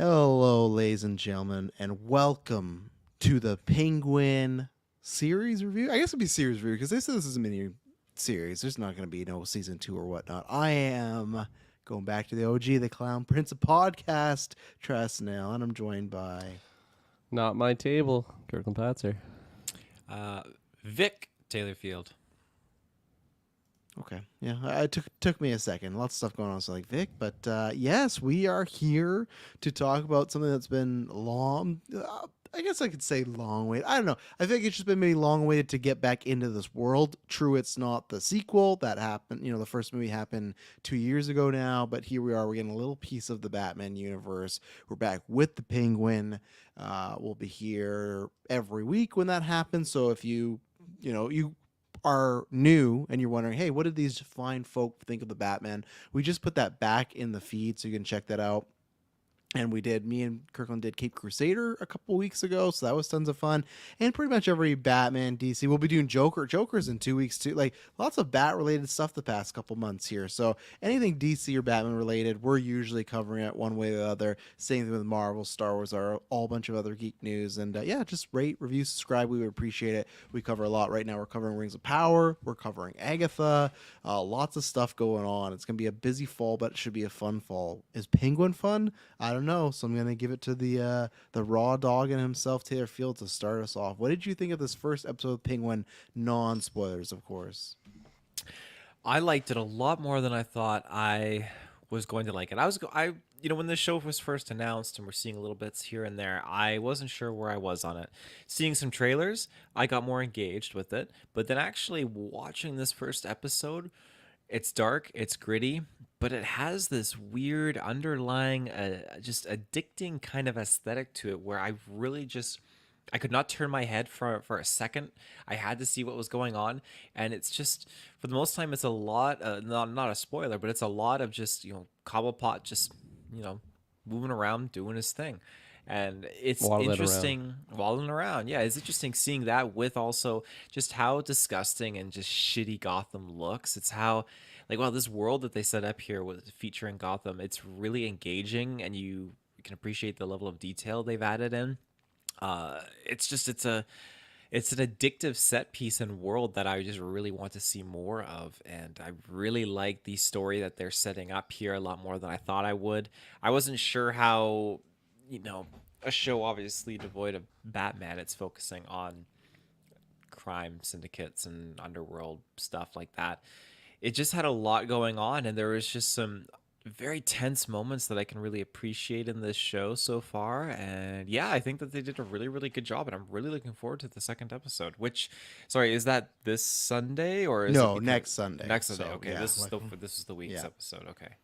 Hello, ladies and gentlemen, and welcome to the Penguin series review. I guess it'd be series review because this is a mini series. There's not going to be no season 2 or whatnot. I am going back to the OG, the Clown Prince of Podcast, Trasnell, and I'm joined by. Not my table, Kirkland Patzer. Vic Taylorfield. Okay, yeah, it took me a second. Lots of stuff going on, so like Vic, but yes, we are here to talk about something that's been long. I guess I could say long wait. I don't know. I think it's just been maybe long waited to get back into this world. True, it's not the sequel that happened. The first movie happened 2 years ago now, but here we are. We're getting a little piece of the Batman universe. We're back with the Penguin. We'll be here every week when that happens. So if you are new and you're wondering, hey, what did these fine folk think of the Batman? We just put that back in the feed so you can check that out. And me and Kirkland did Cape Crusader a couple weeks ago, so that was tons of fun. And pretty much every Batman, DC, we'll be doing Joker. Joker's in 2 weeks too. Like lots of Bat-related stuff the past couple months here. So anything DC or Batman related, we're usually covering it one way or the other. Same thing with Marvel, Star Wars, or all bunch of other geek news. And just rate, review, subscribe. We would appreciate it. We cover a lot right now. We're covering Rings of Power. We're covering Agatha. Lots of stuff going on. It's gonna be a busy fall, but it should be a fun fall. Is Penguin fun? I don't know, so I'm gonna give it to the raw dog and himself, Taylor Field, to start us off. What did you think of this first episode of Penguin? Non spoilers, of course. I liked it a lot more than I thought I was going to like it. When the show was first announced and we're seeing little bits here and there, I wasn't sure where I was on it. Seeing some trailers, I got more engaged with it. But then actually watching this first episode, it's dark, it's gritty, but it has this weird underlying, just addicting kind of aesthetic to it where I could not turn my head for a second. I had to see what was going on, and it's just for the most time it's a lot. Not a spoiler, but it's a lot of just Cobblepot just moving around doing his thing, and it's interesting waddling around. Yeah, it's interesting seeing that with also just how disgusting and just shitty Gotham looks. It's how this world that they set up here with featuring Gotham, it's really engaging, and you can appreciate the level of detail they've added in. It's an addictive set piece and world that I just really want to see more of, and I really like the story that they're setting up here a lot more than I thought I would. I wasn't sure how, a show obviously devoid of Batman, it's focusing on crime syndicates and underworld stuff like that. It just had a lot going on, and there was just some very tense moments that I can really appreciate in this show so far. And yeah, I think that they did a really, really good job, and I'm really looking forward to the second episode. Sorry, is that this Sunday or is No, it next Sunday. Next Sunday. So, Okay, yeah, this is the week's episode. Okay,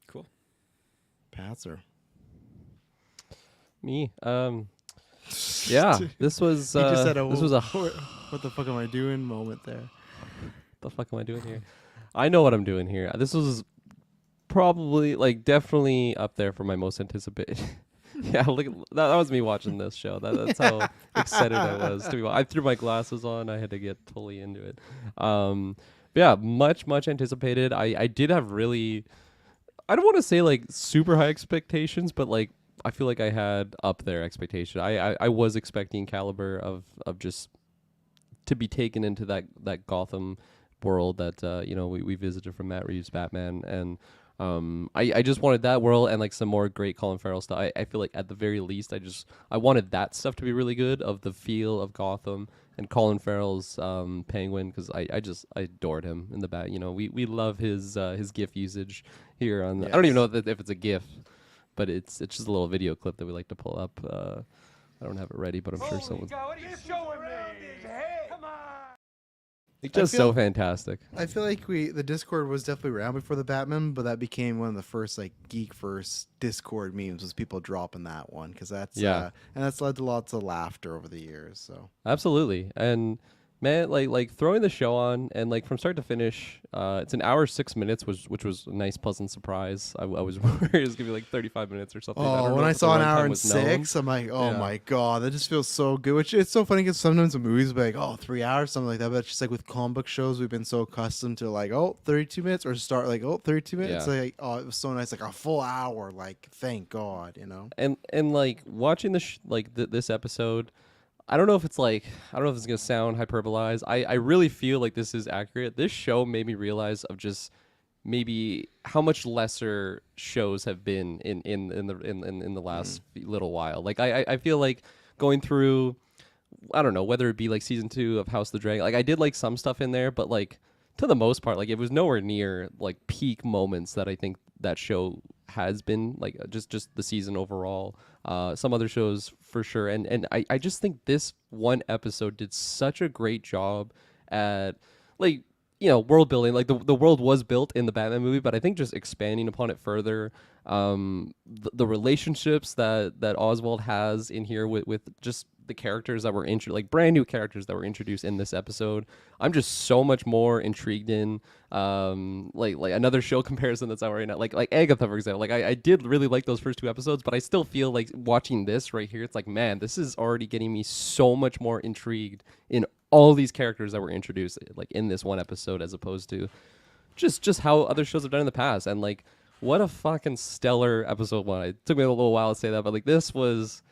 cool. Patzer. Me. Yeah, this was. He just had this was a. What the fuck am I doing moment there. The fuck am I doing here? I know what I'm doing here. This was probably definitely up there for my most anticipated. Yeah, look, that was me watching this show. That's how excited I was to be. I threw my glasses on. I had to get totally into it. Yeah, much anticipated. I did have really, I don't want to say super high expectations, but I feel like I had up there expectation. I was expecting caliber of just to be taken into that Gotham world that we visited from Matt Reeves' Batman, and I just wanted that world and some more great Colin Farrell stuff. I feel like at the very least I wanted that stuff to be really good, of the feel of Gotham and Colin Farrell's Penguin, because I adored him in the bat. We love his GIF usage here on. Yes. I don't even know if it's a GIF, but it's just a little video clip that we like to pull up. I don't have it ready, but I'm sure someone. God, what are you showing me? Come on. It's just so fantastic. I feel like the Discord was definitely around before the Batman, but that became one of the first GeekVerse Discord memes, was people dropping that one, because that's and that's led to lots of laughter over the years. So absolutely, and man, like throwing the show on and like from start to finish, it's an hour 6 minutes, which was a nice pleasant surprise. I was worried it was gonna be like 35 minutes or something. I Oh, don't when know I if the saw an hour runtime and was known. 6, I'm like, oh Yeah. my god, that just feels so good. Which it's so funny because sometimes the movies will be like, oh, 3 hours, something like that. But it's just like with comic book shows, we've been so accustomed to like, oh, 32 minutes, or start like, oh, 32 minutes. Yeah. Like, oh, it was so nice, like a full hour. Like, thank God, you know. And like watching this episode, I don't know if it's like I don't know if it's gonna sound hyperbolized. I really feel like this is accurate. This show made me realize of just maybe how much lesser shows have been in the last little while. Like I feel like going through, I don't know, whether it be like season 2 of House of the Dragon. Like I did like some stuff in there, but like to the most part, like it was nowhere near like peak moments that I think that show has been, like just the season overall. Some other shows for sure, and I just think this one episode did such a great job at like world building. Like the world was built in the Batman movie, but I think just expanding upon it further. The relationships that Oswald has in here with just the characters that were like brand new characters that were introduced in this episode, I'm just so much more intrigued in. Like another show comparison that's out right now, like Agatha, for example. Like I did really like those first 2 episodes, but I still feel like watching this right here, it's like, man, this is already getting me so much more intrigued in all these characters that were introduced like in this one episode, as opposed to just how other shows have done in the past. And like, what a fucking stellar episode 1. It took me a little while to say that, but like this was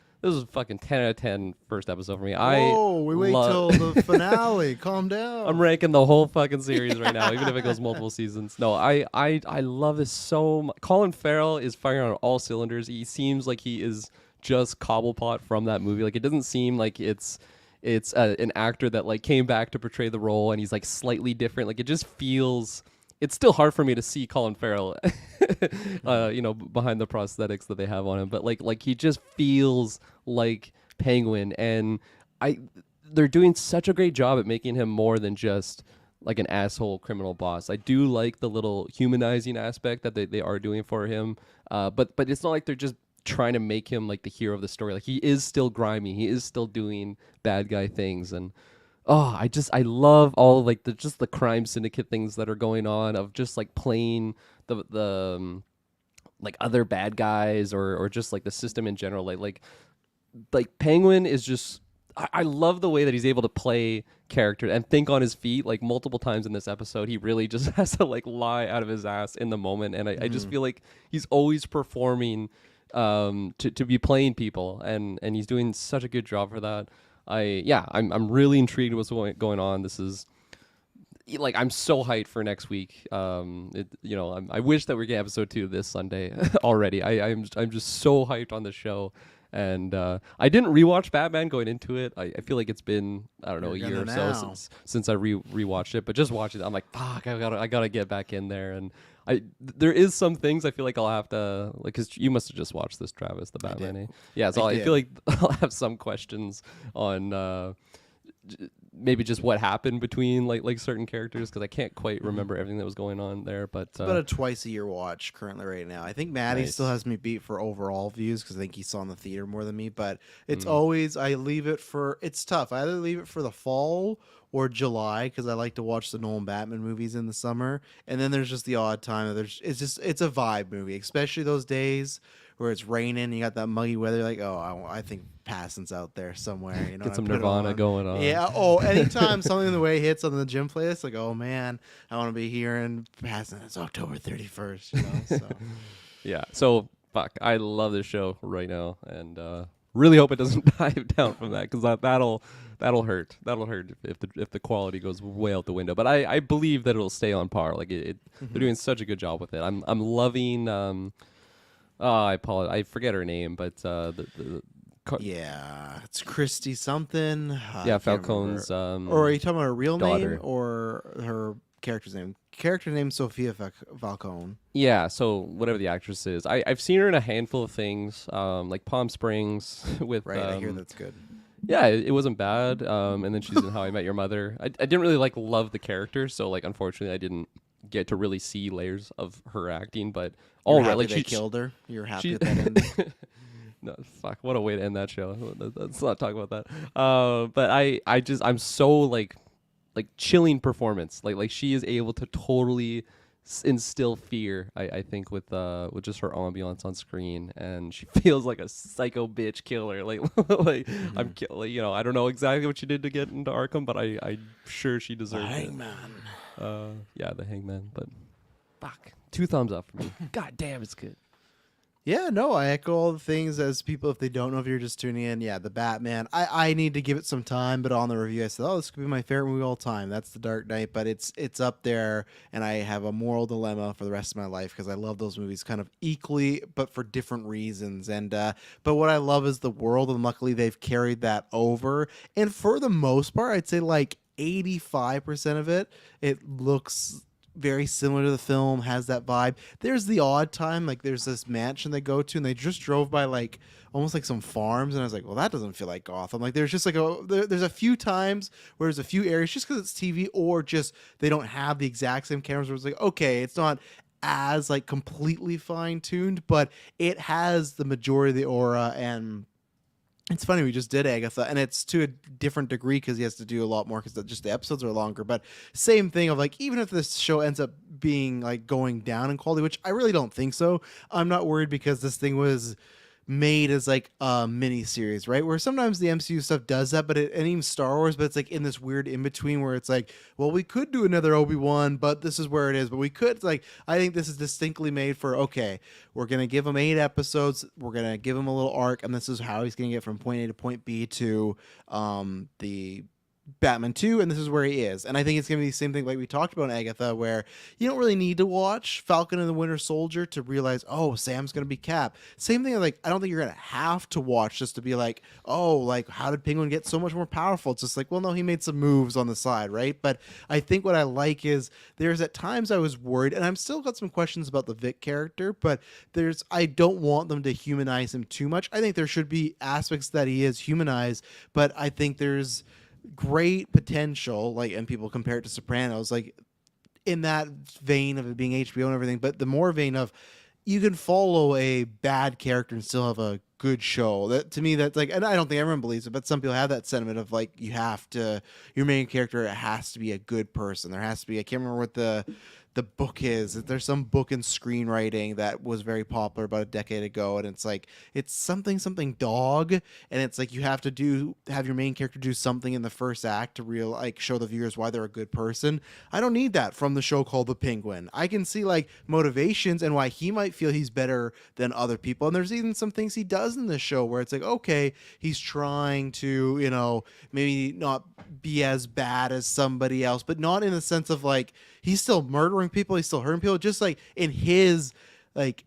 fucking 10 out of 10 first episode for me. Whoa, we wait till the finale. Calm down. I'm ranking the whole fucking series right now, even if it goes multiple seasons. No, I love this so much. Colin Farrell is firing on all cylinders. He seems like he is just Cobblepot from that movie. Like it doesn't seem like it's an actor that like came back to portray the role and he's like slightly different. Like it just feels. It's still hard for me to see Colin Farrell, behind the prosthetics that they have on him. But like he just feels like Penguin, and they're doing such a great job at making him more than just like an asshole criminal boss. I do like the little humanizing aspect that they are doing for him, but it's not like they're just trying to make him like the hero of the story. Like he is still grimy, he is still doing bad guy things, and I love all like the crime syndicate things that are going on, of just like playing the like other bad guys or just like the system in general. Like Penguin is just, I love the way that he's able to play character and think on his feet. Like multiple times in this episode, he really just has to like lie out of his ass in the moment, and I just feel like he's always performing to be playing people, and he's doing such a good job for that. I'm really intrigued with what's going on. This is like, I'm so hyped for next week. I wish that we get episode 2 this Sunday already. I'm just so hyped on the show. And I didn't rewatch Batman going into it. I feel like it's been, I don't know, You're a year or gonna so now. since I rewatched it. But just watching it, I'm like, fuck, I gotta get back in there. And there is some things I feel like I'll have to, like, because you must have just watched this, Travis, the Batman. Eh? Yeah, so I feel like I'll have some questions on maybe just what happened between like certain characters, because I can't quite remember everything that was going on there. But It's about a twice a year watch currently right now. I think Maddie Nice. still has me beat for overall views because I think he saw in the theater more than me. But it's always, I leave it for, it's tough. I either leave it for the fall or July because I like to watch the Nolan Batman movies in the summer. And then there's just the odd time that it's a vibe movie, especially those days where it's raining. You got that muggy weather. Like, oh, I think Passon's out there somewhere. You know, get some I put it Nirvana on. going on. Yeah. Oh, anytime something in the way hits on the gym playlist, like, oh man, I want to be hearing Passon. It's October 31st. You know. So Yeah. So fuck, I love this show right now, and really hope it doesn't dive down from that, because that'll hurt. That'll hurt if the quality goes way out the window. But I believe that it'll stay on par. Like they're doing such a good job with it. I'm loving. I apologize. I forget her name, but yeah, it's Christy something. I can't Falcone's. remember. Or are you talking about her real daughter. name or her character's name? Character name Sophia Falcone. Yeah, so whatever the actress is, I've seen her in a handful of things, like Palm Springs with. Right, I hear that's good. Yeah, it wasn't bad. And then she's in How I Met Your Mother. I didn't really love the character, so like unfortunately I didn't get to really see layers of her acting. But You're right, happy like they killed her. You're happy she- with that ending. No, fuck, what a way to end that show. Let's not talk about that. But I'm so like like chilling performance. Like she is able to totally instill fear. I think with just her ambiance on screen, and she feels like a psycho bitch killer. Like like like, you know, I don't know exactly what she did to get into Arkham, but I'm sure she deserved it. Hangman. Yeah, the Hangman. But fuck, 2 thumbs up for me. God damn, it's good. Yeah, no, I echo all the things as people, if they don't know, if you're just tuning in. Yeah, the Batman. I need to give it some time, but on the review I said, oh, this could be my favorite movie of all time. That's The Dark Knight, but it's up there, and I have a moral dilemma for the rest of my life because I love those movies kind of equally, but for different reasons. And but what I love is the world, and luckily they've carried that over. And for the most part, I'd say like 85% of it looks very similar to the film, has that vibe. There's the odd time, like there's this mansion they go to, and they just drove by like almost like some farms, and I was like, well, that doesn't feel like Gotham. Like there's just like there's a few times where there's a few areas just because it's TV, or just they don't have the exact same cameras where it's like, okay, it's not as like completely fine tuned, but it has the majority of the aura. And it's funny, we just did Agatha, and it's to a different degree because he has to do a lot more because just the episodes are longer. But same thing of like, even if this show ends up being like going down in quality, which I really don't think so, I'm not worried because this thing was made as like a mini series, right? Where sometimes the MCU stuff does that, and even Star Wars, but it's like in this weird in between where it's like, well, we could do another Obi-Wan, but this is where it is. But we could, it's like, I think this is distinctly made for, okay, we're gonna give him 8 episodes, we're gonna give him a little arc, and this is how he's gonna get from point A to point B to the Batman 2, and this is where he is. And I think it's going to be the same thing like we talked about in Agatha, where you don't really need to watch Falcon and the Winter Soldier to realize, oh, Sam's going to be Cap. Same thing, like, I don't think you're going to have to watch just to be like, oh, like, how did Penguin get so much more powerful? It's just like, well, no, he made some moves on the side, right? But I think what I like is there's at times I was worried, and I'm still got some questions about the Vic character, but I don't want them to humanize him too much. I think there should be aspects that he is humanized, but I think there's great potential, like, and people compare it to Sopranos, like in that vein of it being HBO and everything, but the more vein of you can follow a bad character and still have a good show. That to me, that's like, and I don't think everyone believes it, but some people have that sentiment of like, your main character, it has to be a good person. There has to be, I can't remember what the book is. There's some book in screenwriting that was very popular about a decade ago, and it's like, it's something dog, and it's like you have your main character do something in the first act to show the viewers why they're a good person. I don't need that from the show called The Penguin. I can see like motivations and why he might feel he's better than other people, and there's even some things he does in the show where it's like, okay, he's trying to, maybe not be as bad as somebody else, but not in the sense of like he's still murdering people, he's still hurting people, just like in his like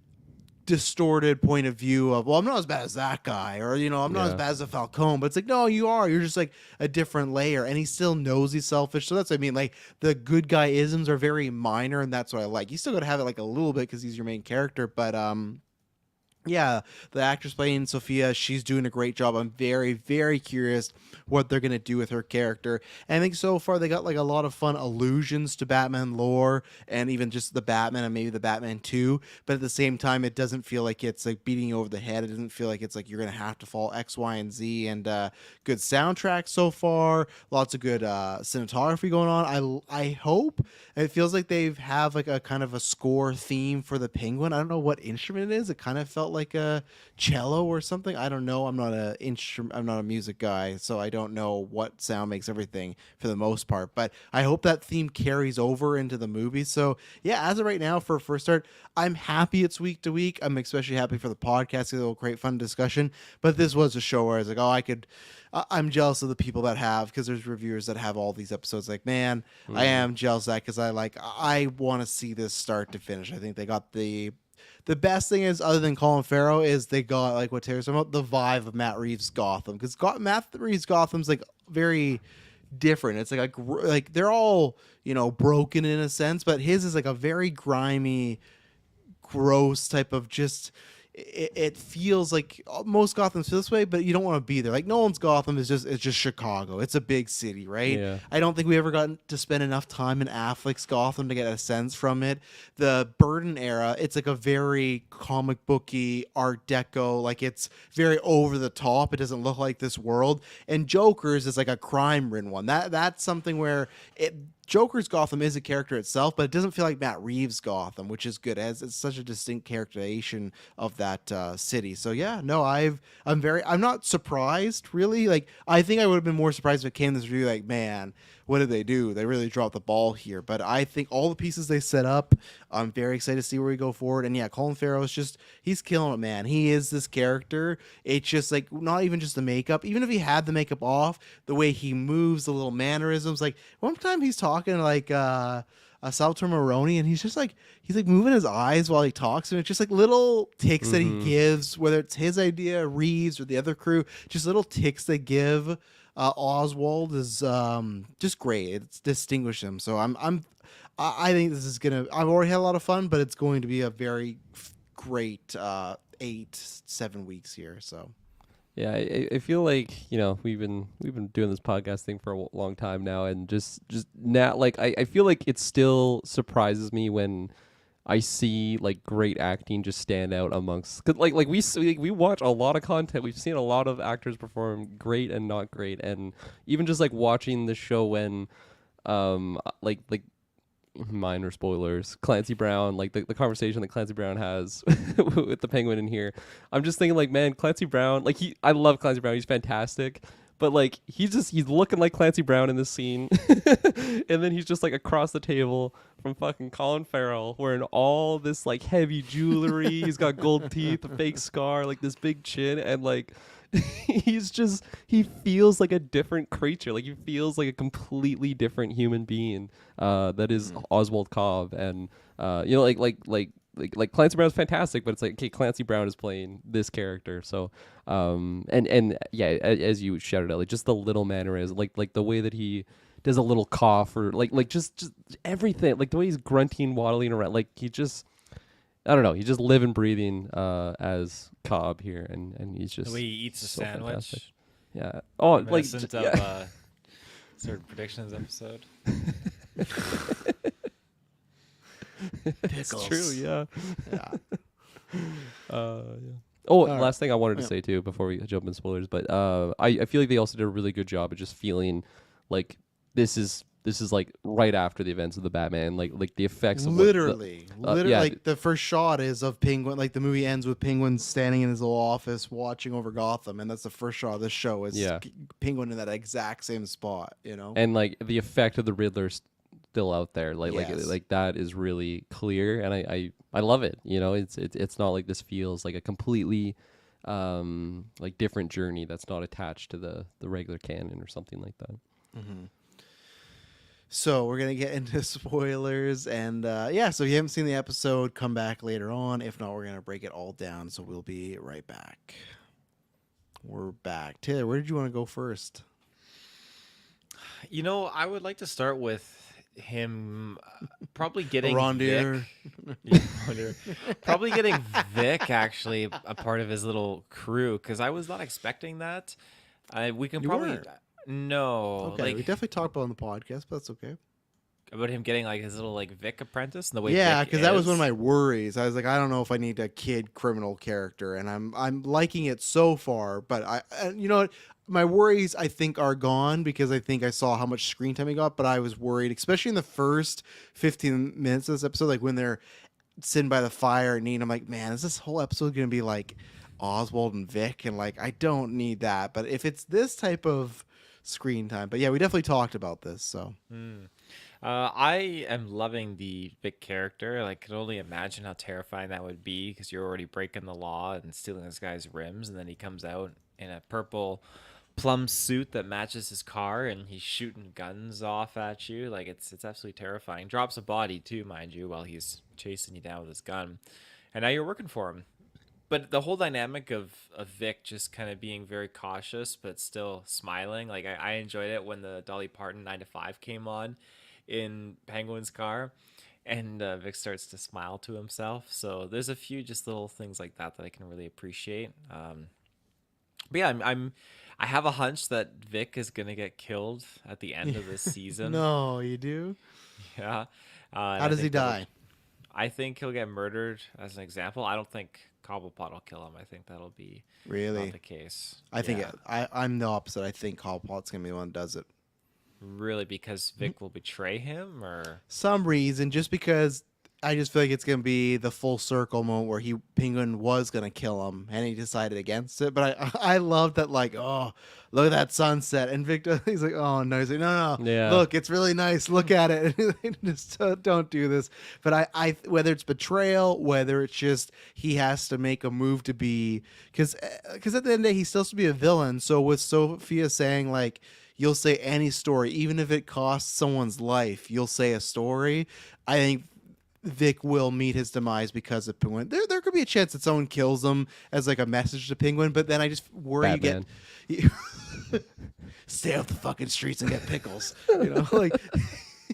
distorted point of view of, well, I'm not as bad as that guy, or I'm not as bad as a Falcone, but it's like, no, you're just like a different layer, and he still knows he's selfish. So that's what I mean, like the good guy isms are very minor, and that's what I like. You still gotta have it like a little bit because he's your main character, but yeah, the actress playing Sophia, she's doing a great job. I'm very, very curious what they're going to do with her character. And I think so far they got like a lot of fun allusions to Batman lore and even just the Batman and maybe the Batman 2. But at the same time, it doesn't feel like it's like beating you over the head. It doesn't feel like it's like you're going to have to follow X, Y, and Z. And good soundtrack so far. Lots of good cinematography going on. I hope. It feels like they have like a kind of a score theme for the Penguin. I don't know what instrument it is. It kind of felt like a cello or something. I don't know. I'm not a music guy, so I don't know what sound makes everything for the most part. But I hope that theme carries over into the movie. So yeah, as of right now, for first start, I'm happy it's week to week. I'm especially happy for the podcast. It'll create fun discussion. But this was a show where I was like, I'm jealous of the people that have, because there's reviewers that have all these episodes. Like, man, I am jealous of that because I want to see this start to finish. I think they got the best thing is, other than Colin Farrell, is they got, like what Taylor's talking about, the vibe of Matt Reeves' Gotham. Because Matt Reeves' Gotham's like very different. It's like they're all, broken in a sense, but his is like a very grimy, gross type of just, it feels like most Gotham's feel this way, but you don't want to be there. Like Nolan's Gotham is just it's just Chicago. It's a big city, right? Yeah. I don't think we ever got to spend enough time in Affleck's Gotham to get a sense from it. The Burton era, it's like a very comic booky Art Deco, like it's very over the top. It doesn't look like this world. And Joker's is like a crime-ridden one. That's something where it Joker's Gotham is a character itself, but it doesn't feel like Matt Reeves' Gotham, which is good as it's such a distinct characterization of that city. So yeah, no, I'm not surprised really. Like I think I would have been more surprised if it came this review like, man, what did they do? They really dropped the ball here. But I think all the pieces they set up, I'm very excited to see where we go forward. And yeah, Colin Farrell is just he's killing it, man. He is this character. It's just like not even just the makeup. Even if he had the makeup off, the way he moves, the little mannerisms. Like one time he's talking like Salvatore Maroni, and he's like moving his eyes while he talks, and it's just like little ticks that he gives, whether it's his idea, Reeves, or the other crew, just little ticks they give. Oswald is just great. It's distinguished him. So I think this is gonna. I've already had a lot of fun, but it's going to be a very great 8-7 weeks here. So. Yeah, I feel like we've been doing this podcast thing for a long time now, and just now, like I feel like it still surprises me when I see like great acting just stand out amongst, cause like we watch a lot of content. We've seen a lot of actors perform great and not great, and even just like watching the show when like minor spoilers, Clancy Brown, like the conversation that Clancy Brown has with the Penguin in here. I'm just thinking like, man, Clancy Brown, like I love Clancy Brown. He's fantastic. But like he's looking like Clancy Brown in this scene. And then he's just like across the table from fucking Colin Farrell wearing all this like heavy jewelry. He's got gold teeth, a fake scar, like this big chin, and like he feels like a different creature. Like he feels like a completely different human being that is Oswald Cobb. And like Clancy Brown's fantastic, but it's like, okay, Clancy Brown is playing this character. So and yeah, as you shouted out, like just the little mannerism, like the way that he does a little cough, or like just everything, like the way he's grunting, waddling around, like he just, I don't know, he's just living, breathing as Cobb here, and he's just The way he eats a so sandwich. fantastic. Yeah. Oh, like Reminiscent yeah. of certain predictions episode. It's true. Yeah. Yeah. Yeah. Oh, right. last thing I wanted to Yeah. say too before we jump in spoilers, but I feel like they also did a really good job of just feeling like this is like right after the events of the Batman, like the effects of Literally, yeah. like the first shot is of Penguin. Like the movie ends with Penguin standing in his little office watching over Gotham, and that's the first shot of this show is Yeah. Penguin in that exact same spot. You know, and like the effect of the Riddler still out there, Yes. like that is really clear, and I love it. It's not like this feels like a completely like different journey that's not attached to the regular canon or something like that. So we're gonna get into spoilers, and yeah. So if you haven't seen the episode, come back later on. If not, we're gonna break it all down. So we'll be right back. We're back. Taylor, where did you want to go first? I would like to start with him probably getting Rondier. Vic. Yeah, Rondier. Probably getting Vic actually a part of his little crew, because I was not expecting that. We can You probably weren't? no Okay, like we definitely talked about it on the podcast, but that's okay. about him getting like his little like Vic apprentice and the way Yeah, Vic because that was is. one of my worries. I was like, I don't know if I need a kid criminal character, and I'm liking it so far. But you know what? My worries I think are gone because I think I saw how much screen time he got. But I was worried, especially in the first 15 minutes of this episode, like when they're sitting by the fire and eating. I'm like, man, is this whole episode gonna be like Oswald and Vic? And like, I don't need that. But if it's this type of screen time, but yeah, we definitely talked about this. So. I am loving the Vic character. Like, could only imagine how terrifying that would be, because you're already breaking the law and stealing this guy's rims, and then he comes out in a purple plum suit that matches his car, and he's shooting guns off at you. Like, it's absolutely terrifying. Drops a body too, mind you, while he's chasing you down with his gun, and now you're working for him. But the whole dynamic of Vic just kind of being very cautious but still smiling, like I enjoyed it when the Dolly Parton 9 to 5 came on in Penguin's car, and Vic starts to smile to himself. So there's a few just little things like that that I can really appreciate. But yeah, I have a hunch that Vic is gonna get killed at the end of this season. No, you do. Yeah, and How I does he think that'll. die? I think he'll get murdered as an example. I don't think Cobblepot will kill him. I think that'll be not Really? the case. I think Yeah, I'm the opposite. I think Cobblepot's gonna be the one that does it. really, because Vic will betray him, or Some reason, just because I just feel like it's gonna be the full circle moment where Penguin was gonna kill him and he decided against it. But I love that, like, oh, look at that sunset, and Victor he's like, oh no, he's like, no, Yeah. look, it's really nice, look at it. Just don't do this. But I whether it's betrayal, whether it's just he has to make a move to be, because at the end of the day he still has to be a villain. So with Sophia saying like, you'll say any story, even if it costs someone's life, you'll say a story. I think Vic will meet his demise because of Penguin. There could be a chance that someone kills him as like a message to Penguin, but then I just worry Batman. you get stay off the fucking streets and get pickles. You know, like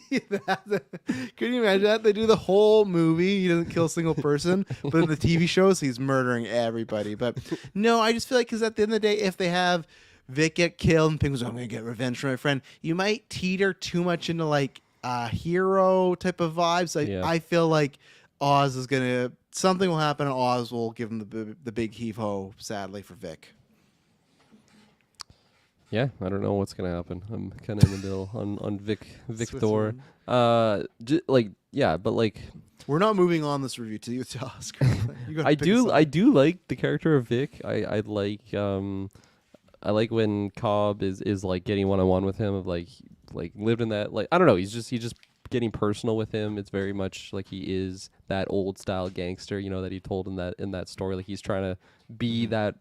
can you imagine that? They do the whole movie, he doesn't kill a single person, but in the TV shows he's murdering everybody. But no, I just feel like because at the end of the day, if they have Vic get killed and Penguin's like, I'm gonna get revenge for my friend, you might teeter too much into like hero type of vibes. I feel like Oz is gonna something will happen and Oz will give him the big heave ho, sadly, for Vic. I don't know what's gonna happen. I'm kind of in the middle on Victor. Switzerland. But like We're not moving on this review to you, to Oscar. You gotta I pick a do side. I do like the character of Vic. I like when Cobb is like getting one-on-one with him, of like lived in that, like, I don't know, he's just getting personal with him. It's very much like he is that old style gangster, you know, that he told in that story. Like he's trying to be that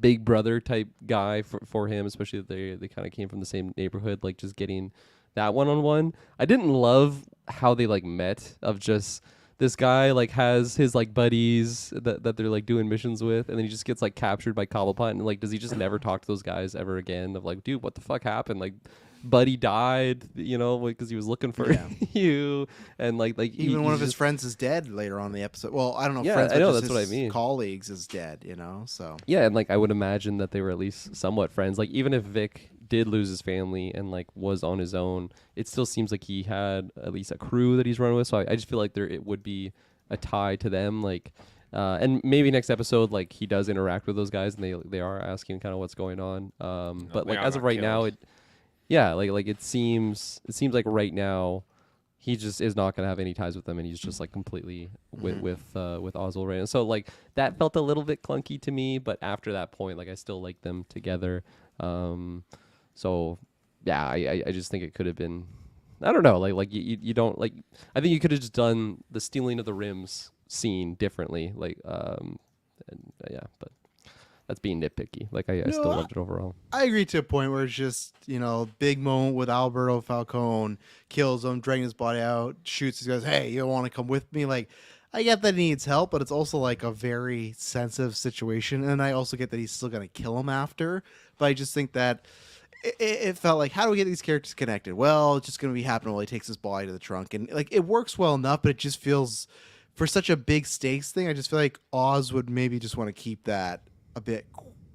big brother type guy for him, especially that they kind of came from the same neighborhood, like just getting that one-on-one. I didn't love how they like met, of just this guy like has his like buddies that they're like doing missions with, and then he just gets like captured by Cobblepot, and like does he just never talk to those guys ever again? Of like, dude, what the fuck happened? Like, buddy died, you know, because he was looking for Yeah. you, and like Even one of his just, friends is dead later on in the episode. Well, I don't know, Yeah, friends, I but know, just that's what I his mean. colleagues is dead, you know, so. Yeah, and like I would imagine that they were at least somewhat friends. Like even if Vic did lose his family and like was on his own, it still seems like he had at least a crew that he's running with. So I just feel like it would be a tie to them. Like, and maybe next episode, like he does interact with those guys and they are asking kind of what's going on. But they like are as of not right now, killed. it seems like right now he just is not gonna have any ties with them, and he's just like completely with Oswald right now. So like that felt a little bit clunky to me, but after that point, like I still like them together. So yeah, I just think it could have been, I don't know, like you don't like, I think you could have just done the stealing of the rims scene differently, like but that's being nitpicky. Like I still loved it overall. I agree to a point where it's just, big moment with Alberto Falcone, kills him, dragging his body out, shoots these guys, hey, you want to come with me? Like, I get that he needs help, but it's also like a very sensitive situation. And I also get that he's still going to kill him after. But I just think that it felt like, how do we get these characters connected? Well, it's just going to be happening while he takes his body to the trunk. And like, it works well enough, but it just feels, for such a big stakes thing, I just feel like Oz would maybe just want to keep that a bit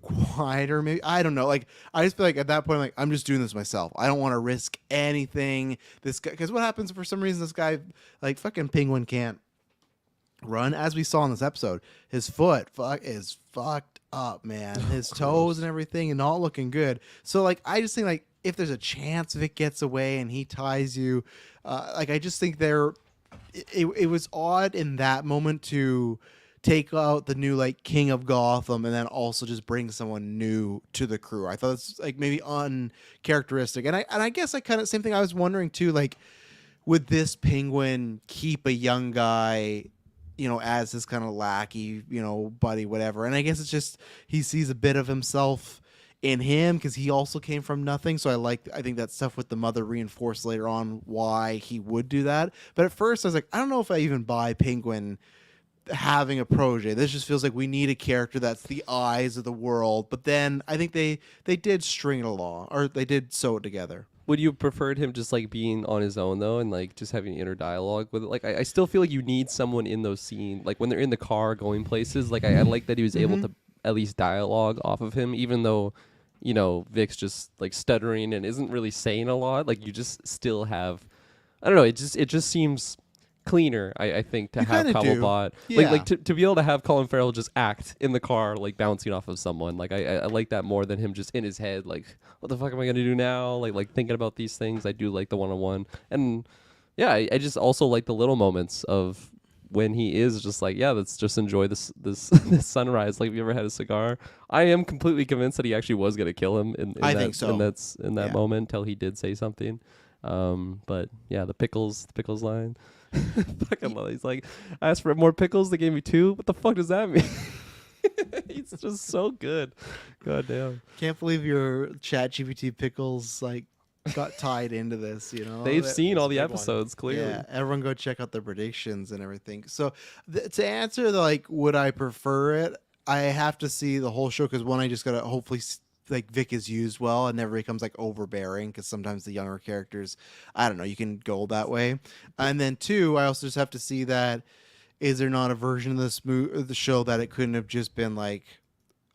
quieter, maybe. I don't know. Like, I just feel like at that point, like, I'm just doing this myself. I don't want to risk anything. This guy, because what happens if for some reason this guy, like, fucking Penguin can't run, as we saw in this episode, his foot is fucked up, man. His toes and everything, and not looking good. So like, I just think like, if there's a chance Vic gets away and he ties you, like, I just think it was odd in that moment to take out the new like king of Gotham and then also just bring someone new to the crew. I thought it's like maybe uncharacteristic. And I guess I kind of same thing I was wondering too, like, would this Penguin keep a young guy, as his kind of lackey, buddy, whatever. And I guess it's just he sees a bit of himself in him because he also came from nothing. So I think that stuff with the mother reinforced later on why he would do that. But at first I was like, I don't know if I even buy Penguin having a protege. This just feels like we need a character that's the eyes of the world. But then I think they did string it along, or they did sew it together. Would you have preferred him just like being on his own though, and like just having inner dialogue with it? Like I still feel like you need someone in those scenes, like when they're in the car going places. Like I like that he was able to at least dialogue off of him, even though, you know, Vic's just like stuttering and isn't really saying a lot. Like you just still have, I don't know. It just seems cleaner, I think, to You have kinda do. Cobblepot. Yeah. Like to be able to have Colin Farrell just act in the car, like bouncing off of someone. Like I like that more than him just in his head, like, what the fuck am I gonna do now? Like thinking about these things. I do like the one-on-one. And yeah, I just also like the little moments of when he is just like, yeah, let's just enjoy this this sunrise. Like, have you ever had a cigar? I am completely convinced that he actually was gonna kill him in I that, think so. in that Yeah. moment until he did say something. But yeah, the pickles line. Fucking love. He's like, I asked for more pickles. They gave me 2. What the fuck does that mean? He's just so good. God damn. Can't believe your ChatGPT pickles like got tied into this. You know, They've That- seen all a the big one. episodes clearly. Yeah, everyone go check out the predictions and everything. So to answer the like, would I prefer it? I have to see the whole show because one, I just gotta hopefully like Vic is used well and never becomes like overbearing because sometimes the younger characters, I don't know, you can go that way. And then 2, I also just have to see that is there not a version of the show that it couldn't have just been like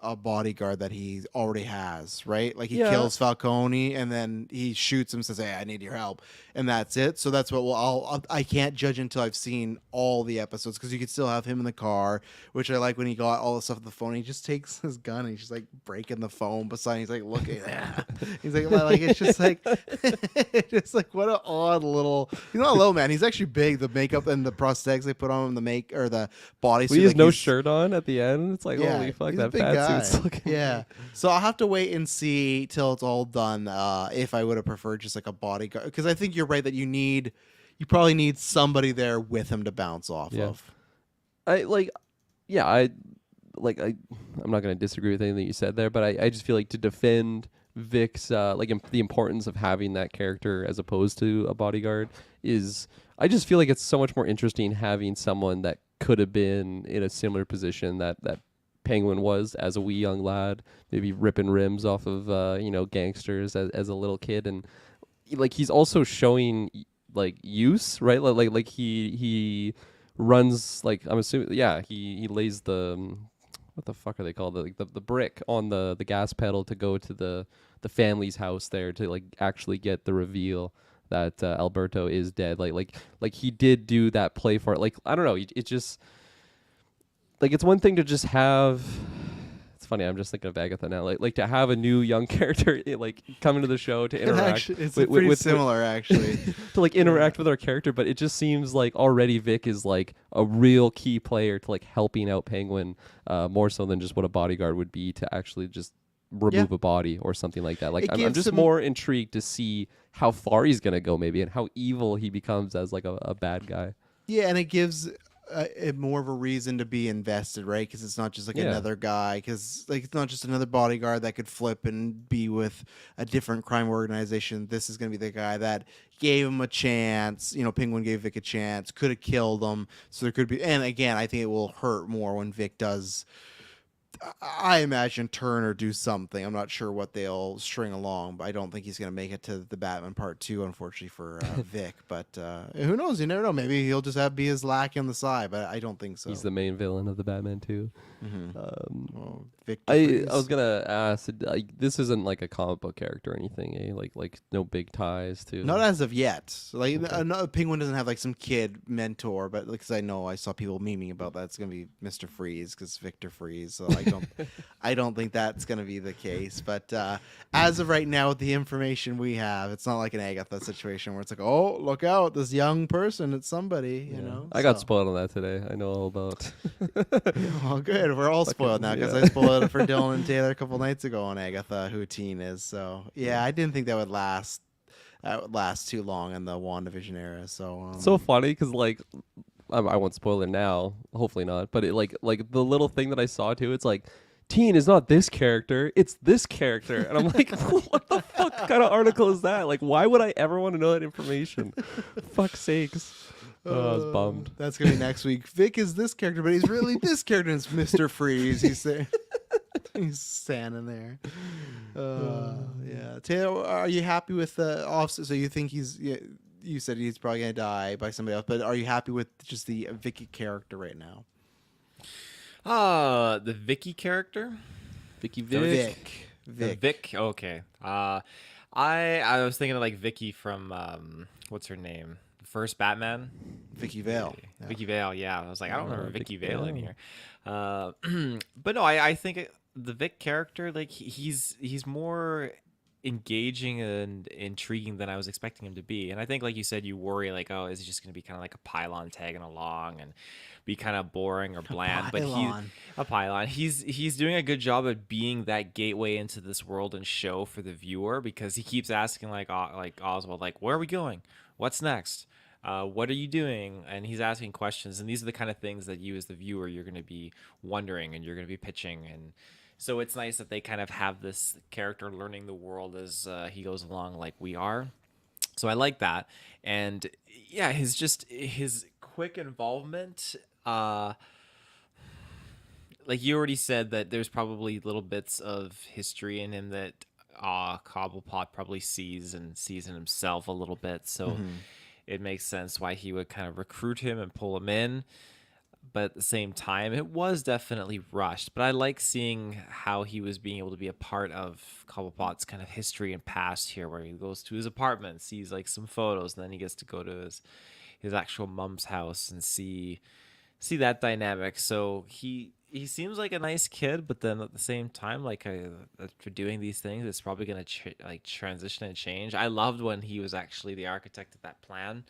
a bodyguard that he already has, right? Like he Yeah. kills Falcone and then he shoots him, says, "Hey, I need your help," and that's it. So that's what. Well, I can't judge until I've seen all the episodes because you could still have him in the car, which I like when he got all the stuff at the phone. He just takes his gun and he's just like breaking the phone beside. He's like looking, he's like it's just like, it's just like what an odd little. He's not a little man. He's actually big. The makeup and the prosthetics they put on him, the body When suit. he has like no he's- shirt on at the end, it's like, holy fuck, he's a that big fat guy. suit's looking. Yeah. So I'll have to wait and see till it's all done. If I would have preferred just like a bodyguard, because I think you're right that you probably need somebody there with him to bounce off Yeah. of. I like, yeah, I'm not gonna disagree with anything you said there, but I just feel like to defend Vic's the importance of having that character as opposed to a bodyguard is, I just feel like it's so much more interesting having someone that could have been in a similar position that Penguin was as a wee young lad, maybe ripping rims off of gangsters as a little kid, and like he's also showing like use, right? Like he runs, like, I'm assuming, yeah, he lays the what the fuck are they called, the brick on the gas pedal to go to the family's house there to like actually get the reveal that Alberto is dead. Like he did do that play for it. Like, I don't know, it just, like, it's one thing to just have. It's funny, I'm just thinking of Agatha now. Like to have a new young character like come into the show to interact. It's with- pretty with- similar, actually. to like interact with our character, but it just seems like already Vic is like a real key player to like helping out Penguin, more so than just what a bodyguard would be to actually just remove a body or something like that. Like It I'm gives just him- more intrigued to see how far he's gonna go maybe and how evil he becomes as like a bad guy. Yeah, and it gives it more of a reason to be invested, right? Because it's not just like Yeah. another guy. Because like it's not just another bodyguard that could flip and be with a different crime organization. This is going to be the guy that gave him a chance. You know, Penguin gave Vic a chance. Could have killed him. So there could be. And again, I think it will hurt more when Vic does. I imagine turn or do something. I'm not sure what they'll string along, but I don't think he's going to make it to the Batman Part 2, unfortunately, for Vic. But who knows? You never know. Maybe he'll just be his lackey on the side, but I don't think so. He's the main villain of the Batman too. Well, Vic I DeFreeze. was gonna ask, this isn't like a comic book character or anything, eh? Like no big ties to. Not as of yet. Like Okay. no, Penguin doesn't have like some kid mentor, but because I know I saw people memeing about that, it's gonna be Mr. Freeze because Victor Freeze. So I don't think that's gonna be the case. But as of right now, with the information we have, it's not like an Agatha situation where it's like, oh, look out, this young person, it's somebody. You Yeah. know. I got So- spoiled on that today. I know all about. Oh, good. We're all spoiled now because yeah. I spoiled it for Dylan and Taylor a couple nights ago on Agatha, who Teen is. So yeah, I didn't think that would last. Too long in the WandaVision era. So So funny because like I won't spoil it now. Hopefully not. But it like the little thing that I saw too. It's like Teen is not this character. It's this character, and I'm like, what the fuck kind of article is that? Like, why would I ever want to know that information? Fuck's sakes. Oh, I was bummed. That's gonna be next week. Vic is this character, but he's really this character. It's Mr. Freeze. He's there. He's standing there. Yeah, Taylor, are you happy with the offset? So you think you said he's probably gonna die by somebody else, but are you happy with just the Vicky character right now? The Vicky character. Vicky The Vic. The Vic. Vic. Okay. I was thinking of like Vicky from what's her name? The first Batman. Vicky Vale. Yeah. Vicky Vale. Yeah. I was like, I don't remember Vicky Vicky Vale in Vale. here. Uh, but no, I think the Vic character, like he's more engaging and intriguing than I was expecting him to be. And I think, like you said, you worry like, oh, is he just going to be kind of like a pylon tagging along and be kind of boring or bland? But Pylon. a pylon. He's doing a good job at being that gateway into this world and show for the viewer because he keeps asking like Oswald, like, where are we going? What's next? What are you doing? And he's asking questions, and these are the kind of things that you as the viewer you're going to be wondering and you're going to be pitching. And so it's nice that they kind of have this character learning the world as he goes along, like we are. So I like that. And yeah, his quick involvement. Like you already said that there's probably little bits of history in him that Cobblepot probably sees in himself a little bit. So it makes sense why he would kind of recruit him and pull him in. But at the same time, it was definitely rushed. But I like seeing how he was being able to be a part of Cobblepot's kind of history and past here, where he goes to his apartment, sees like some photos, and then he gets to go to his actual mom's house and see that dynamic. So he seems like a nice kid, but then at the same time, like for doing these things, it's probably gonna transition and change. I loved when he was actually the architect of that plan,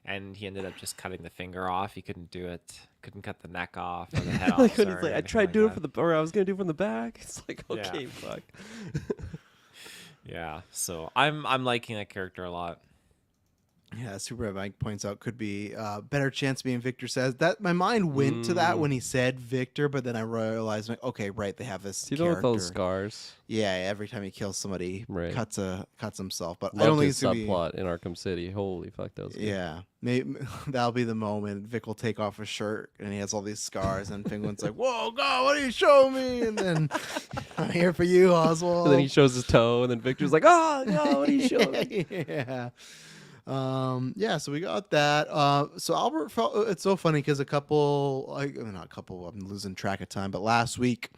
and he ended up just cutting the finger off. He couldn't do it. Couldn't cut the neck off or the head off. Like when sorry, he's like, I anything tried like doing it that. from the, or I was gonna do it from the back. It's like, Yeah. okay, fuck. Yeah, so I'm liking that character a lot. Yeah, Super Mike points out could be better chance being Victor says that. My mind went to that when he said Victor, but then I realized, like, okay, right, they have this. Do you know character. with those scars? Yeah, every time he kills somebody, Right. cuts himself. But I Loved don't think his it's gonna be. subplot in Arkham City. Holy fuck, that was good. Yeah, maybe that'll be the moment. Vic will take off his shirt and he has all these scars, and Penguin's like, "Whoa, God, what are you showing me?" And then I'm here for you, Oswald. And then he shows his toe, and then Victor's like, "Oh no, what are you showing?" Yeah. Yeah, so we got that. So Albert felt it's so funny because a couple, like not a couple, I'm losing track of time, but last week,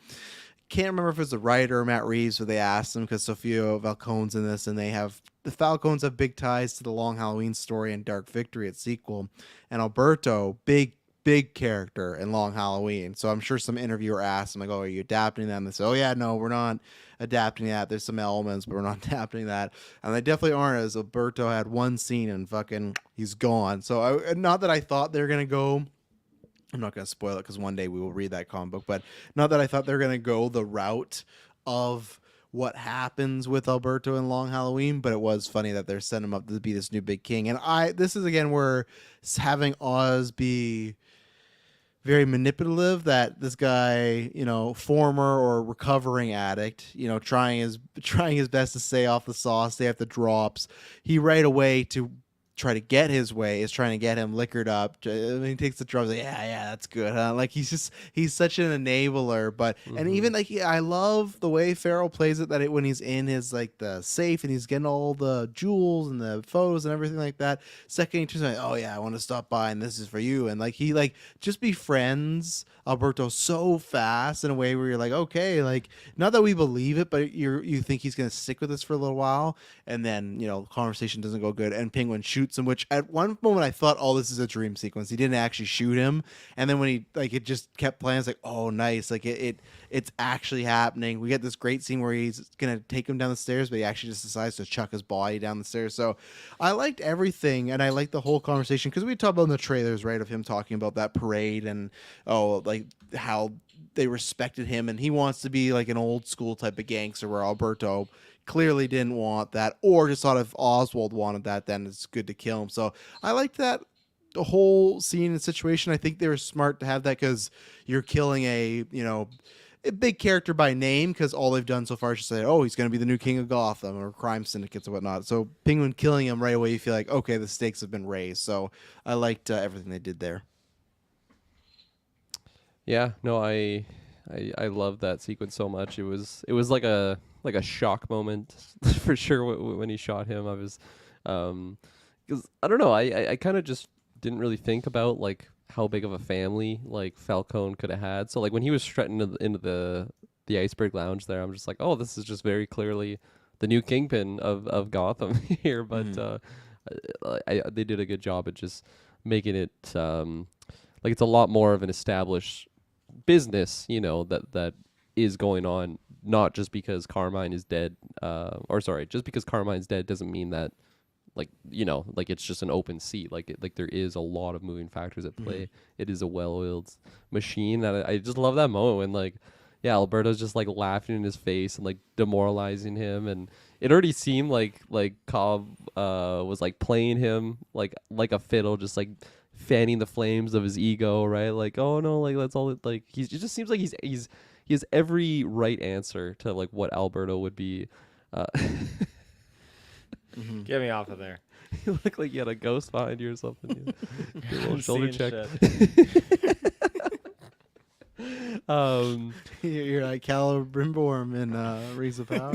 can't remember if it was the writer or Matt Reeves, but they asked him because Sofia Falcone's in this, and the Falcones have big ties to the Long Halloween story and Dark Victory, its sequel, and Alberto, big character in Long Halloween. So I'm sure some interviewer asked him, like, "Oh, are you adapting that?" And they say, "Oh yeah, no, we're not adapting that. There's some elements, but we're not adapting that." And they definitely aren't, as Alberto had one scene and fucking he's gone. So not that I thought they were gonna go. I'm not gonna spoil it because one day we will read that comic book, but not that I thought they're gonna go the route of what happens with Alberto in Long Halloween, but it was funny that they're setting him up to be this new big king. And this is again where having Oz be very manipulative, that this guy, former or recovering addict, trying his best to stay off the sauce, stay off the drops. He right away to try to get his way is trying to get him liquored up. He takes the drugs. Like, yeah, that's good, huh? Like he's such an enabler. But and even like I love the way Farrell plays it. That when he's in his like the safe and he's getting all the jewels and the photos and everything like that. Second, he turns like, oh yeah, I want to stop by and this is for you. And like he like just befriends Alberto so fast in a way where you're like, okay, like not that we believe it, but you think he's gonna stick with us for a little while, and then conversation doesn't go good, and Penguin shoots him, which at one moment I thought, oh, this is a dream sequence. He didn't actually shoot him, and then when he like it just kept playing, it's like, oh, nice, like it's actually happening. We get this great scene where he's gonna take him down the stairs, but he actually just decides to chuck his body down the stairs. So I liked everything, and I liked the whole conversation because we talked about in the trailers, right, of him talking about that parade and like how they respected him, and he wants to be like an old school type of gangster, where Alberto clearly didn't want that, or just thought if Oswald wanted that, then it's good to kill him. So I liked that the whole scene and situation. I think they were smart to have that because you're killing a big character by name, because all they've done so far is just say, oh, he's going to be the new king of Gotham or crime syndicates and whatnot. So Penguin killing him right away, you feel like, okay, the stakes have been raised. So I liked everything they did there. Yeah, no, I I love that sequence so much. It was like a shock moment for sure when he shot him. I was because I don't know. I kind of just didn't really think about like how big of a family like Falcone could have had. So like when he was strutting into the Iceberg Lounge there, I'm just like, oh, this is just very clearly the new kingpin of Gotham here. But they did a good job at just making it like it's a lot more of an established business, you know, that is going on, not just because Carmine is dead, or sorry, just because Carmine's dead doesn't mean that, like, you know, like it's just an open seat. Like like there is a lot of moving factors at play. It is a well-oiled machine, and I just love that moment when like, yeah, Alberto's just like laughing in his face and like demoralizing him, and it already seemed like Cobb was like playing him like a fiddle, just like fanning the flames of his ego, right? Like, oh no, like that's all. Like it just seems like he has every right answer to like what Alberto would be. Get me off of there. You look like you had a ghost behind you or something. Your little I'm shoulder seeing check. shit. You're like Cal Brimborn in Rings of Power.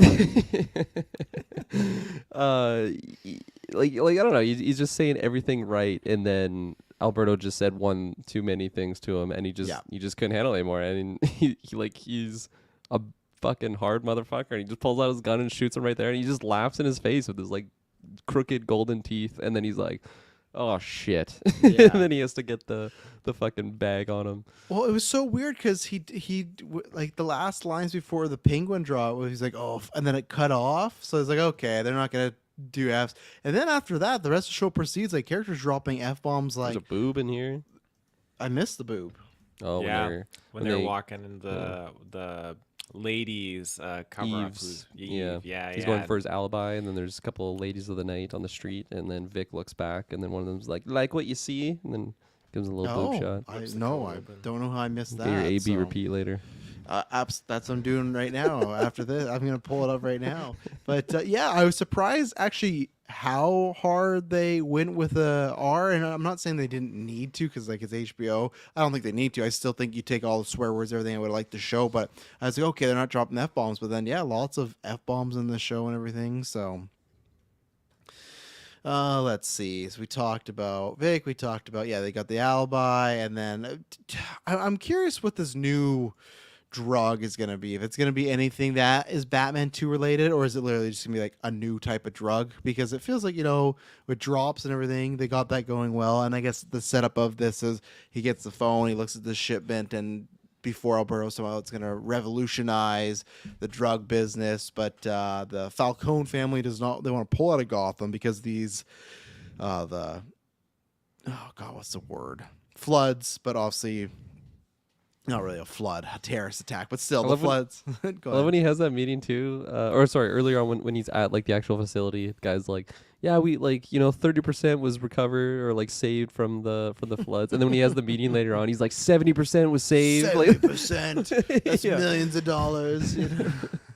Like I don't know. He's just saying everything right, and then Alberto just said one too many things to him, and he just couldn't handle it anymore. And he's a fucking hard motherfucker, and he just pulls out his gun and shoots him right there, and he just laughs in his face with his like crooked golden teeth, and then he's like, oh shit. Yeah. And then he has to get the fucking bag on him. Well, it was so weird because like the last lines before the penguin draw, where he's like, oh, and then it cut off. So it's like, okay, they're not gonna do Fs. And then after that, the rest of the show proceeds like characters dropping F bombs. There's Like, a boob in here. I missed the boob. Oh, Yeah, when they're they- walking in the ladies cover up. Eves. Yeah, He's going for his alibi, and then there's a couple of ladies of the night on the street, and then Vic looks back, and then one of them's like what you see, and then gives him a little boob shot. I Rips the know. coat I open. don't know how I missed Get your that. AB so. repeat later. That's what I'm doing right now. After this, I'm gonna pull it up right now. But yeah, I was surprised actually how hard they went with the R. And I'm not saying they didn't need to, because like it's HBO. I don't think they need to. I still think you take all the swear words, everything I would like to show. But I was like, okay, they're not dropping F bombs. But then yeah, lots of F bombs in the show and everything. So. Let's see. So we talked about Vic. We talked about they got the alibi, and then I'm curious what this new drug is going to be. If it's going to be anything that is Batman 2 related, or is it literally just going to be like a new type of drug? Because it feels like, with drops and everything, they got that going well. And I guess the setup of this is he gets the phone, he looks at the shipment, and before Alberto somehow it's going to revolutionize the drug business. But the Falcone family does not, they want to pull out of Gotham because these, what's the word? Floods, but obviously not really a flood, a terrorist attack, but still I the love when- floods. Go I love ahead. when he has that meeting too, or sorry, earlier on when he's at like the actual facility, the guy's like, yeah, we 30% was recovered or like saved from the floods, and then when he has the meeting later on, he's like 70% was saved. 70%. That's Yeah. millions of dollars.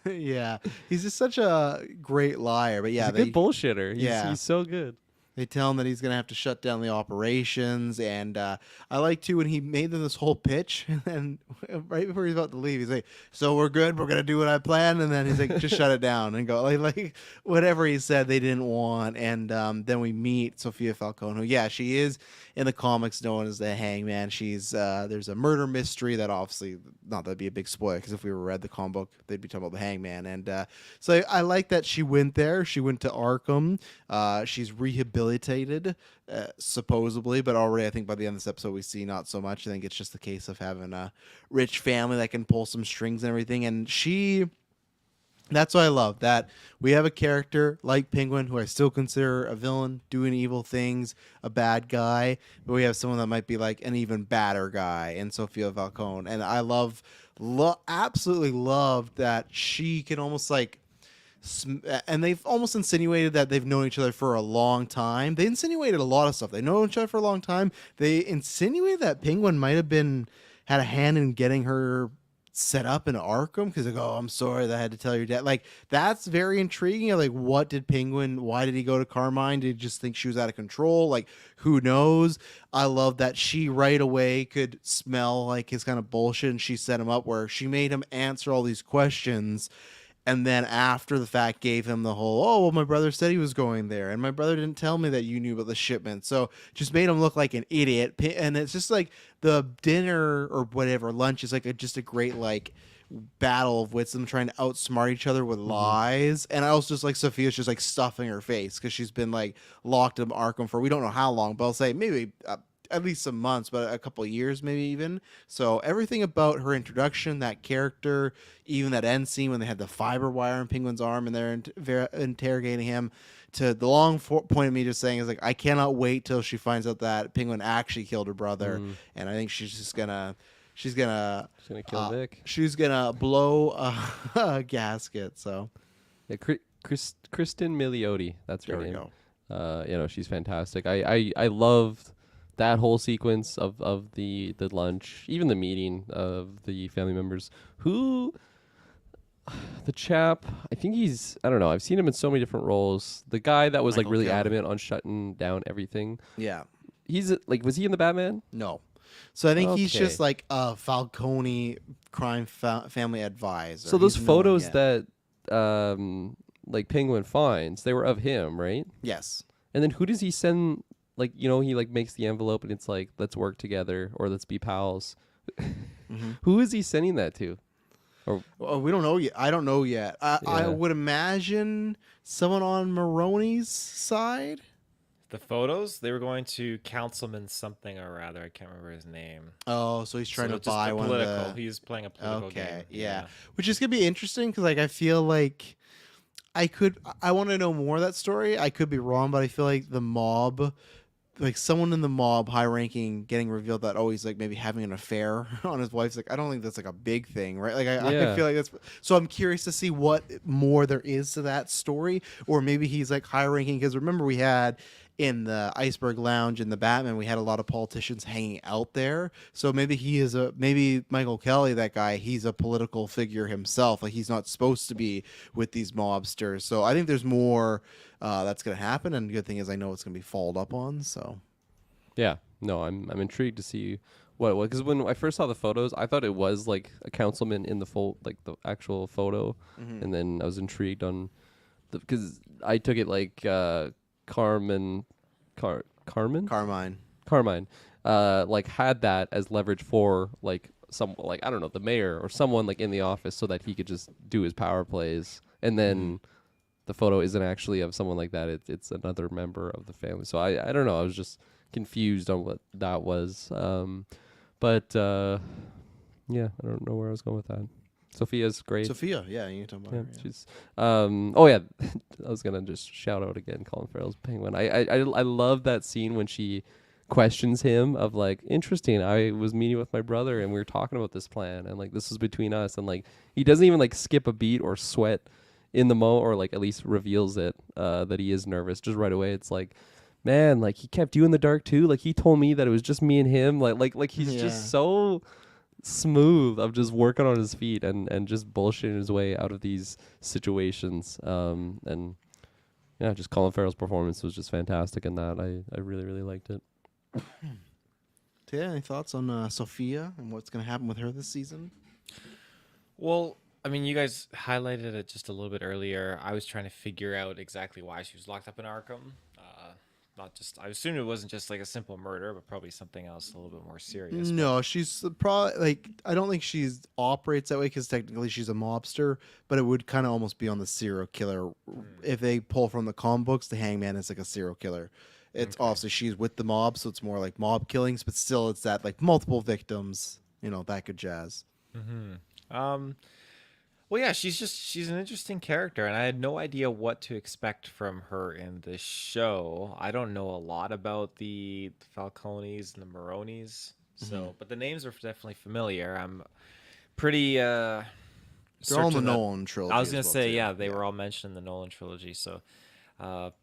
Yeah, he's just such a great liar. But yeah, He's a good bullshitter. He's so good. They tell him that he's going to have to shut down the operations. And I like, too, when he made them this whole pitch. And then right before he's about to leave, he's like, so we're good. We're going to do what I planned. And then he's like, just shut it down and go. Like whatever he said they didn't want. And then we meet Sophia Falcone, who, she is in the comics known as the Hangman. She's there's a murder mystery that obviously, not that'd be a big spoiler, because if we read the comic book, they'd be talking about the Hangman. And so I like that she went there. She went to Arkham. She's rehabilitated, supposedly, but already I think by the end of this episode we see not so much. I think it's just the case of having a rich family that can pull some strings and everything. And that's what I love, that we have a character like Penguin, who I still consider a villain, doing evil things, a bad guy, but we have someone that might be like an even badder guy in Sophia Falcone. And I absolutely love that she can almost like, and they've almost insinuated that they've known each other for a long time. They insinuated a lot of stuff. They know each other for a long time. They insinuated that Penguin might have had a hand in getting her set up in Arkham because like, oh, I'm sorry that I had to tell your dad. Like that's very intriguing. Like, what did Penguin? Why did he go to Carmine? Did he just think she was out of control? Like, who knows? I love that she right away could smell like his kind of bullshit, and she set him up where she made him answer all these questions. And then after the fact gave him the whole, oh, well, my brother said he was going there, and my brother didn't tell me that you knew about the shipment. So just made him look like an idiot. And it's just like the dinner or whatever lunch is like just a great like battle of wits, them trying to outsmart each other with lies. And I also just like Sophia's just like stuffing her face because she's been like locked in Arkham for we don't know how long, but I'll say maybe at least some months, but a couple of years, maybe even. So everything about her introduction, that character, even that end scene when they had the fiber wire in Penguin's arm and they're interrogating him, to the long point of me just saying is like, I cannot wait till she finds out that Penguin actually killed her brother, and I think she's gonna kill Vic. She's gonna blow a gasket. So Yeah, Kristen Milioti, that's her there we name. go. She's fantastic. I loved that whole sequence of the lunch, even the meeting of the family members. Who, the chap, I think I don't know. I've seen him in so many different roles. The guy that was Michael like really Kelly. adamant on shutting down everything. Yeah. He's like, was he in the Batman? No. So I think he's Okay. just like a Falcone crime family advisor. So those He's no one photos yet. that like Penguin finds, they were of him, right? Yes. And then who does he send? Like, he like makes the envelope and it's like, let's work together or let's be pals. Who is he sending that to? Or Well, we don't know yet. I don't know yet. I Yeah. would imagine someone on Maroney's side. The photos, they were going to Councilman something or rather. I can't remember his name. Oh, so he's trying So to just buy a one political. of the. He's playing a political Okay, game. yeah. Which is gonna be interesting because like I feel like I want to know more of that story. I could be wrong, but I feel like the mob, like someone in the mob, high ranking, getting revealed that he's like maybe having an affair on his wife's. Like I don't think that's like a big thing, right? Like I Yeah. feel like that's. So I'm curious to see what more there is to that story, or maybe he's like high ranking because remember we had. In the Iceberg Lounge in the Batman, we had a lot of politicians hanging out there. So maybe maybe Michael Kelly, that guy, he's a political figure himself. Like he's not supposed to be with these mobsters. So I think there's more that's going to happen. And the good thing is I know it's going to be followed up on. So yeah, no, I'm intrigued to see what because when I first saw the photos, I thought it was like a councilman in the like the actual photo, and then I was intrigued on because I took it like Carmine, like had that as leverage for like some like I don't know the mayor or someone like in the office so that he could just do his power plays, and then the photo isn't actually of someone like that. It's another member of the family. So I don't know. I was just confused on what that was. But yeah, I don't know where I was going with that. Sophia's great. Sophia, yeah, you can talk about Yeah, her. Yeah. she's oh yeah, I was gonna just shout out again Colin Farrell's Penguin. I love that scene when she questions him of like, interesting, I was meeting with my brother and we were talking about this plan and like this was between us, and like he doesn't even like skip a beat or sweat in the or like at least reveals it that he is nervous just right away. It's like, man, like he kept you in the dark too. Like he told me that it was just me and him. Like he's just so smooth of just working on his feet and just bullshitting his way out of these situations. And yeah, just Colin Farrell's performance was just fantastic in that. I really, really liked it. So yeah, any thoughts on Sophia and what's going to happen with her this season? Well, I mean, you guys highlighted it just a little bit earlier. I was trying to figure out exactly why she was locked up in Arkham. Not just, I assumed it wasn't just like a simple murder, but probably something else a little bit more serious. No, she's probably like I don't think she's operates that way because technically she's a mobster, but it would kind of almost be on the serial killer if they pull from the comic books. The Hangman is like a serial killer. It's obviously she's with the mob, so it's more like mob killings, but still it's that like multiple victims, that good jazz. Well, yeah, she's an interesting character, and I had no idea what to expect from her in this show. I don't know a lot about the Falcones and the Maronis, so but the names are definitely familiar. I'm pretty They're all in the certain that- Nolan trilogy. I was as gonna well, say, too. yeah, they were all mentioned in the Nolan trilogy. So, all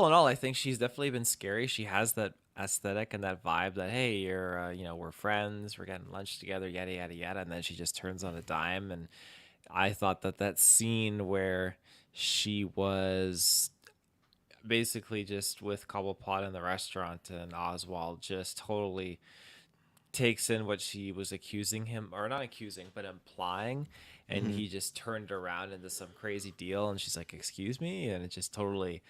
in all, I think she's definitely been scary. She has that aesthetic and that vibe that, hey, you're we're friends, we're getting lunch together, yada yada yada, and then she just turns on a dime. And I thought that scene where she was basically just with Cobblepot in the restaurant and Oswald just totally takes in what she was accusing him, or not accusing but implying, and Mm-hmm. he just turned around into some crazy deal, and she's like, excuse me, and it just totally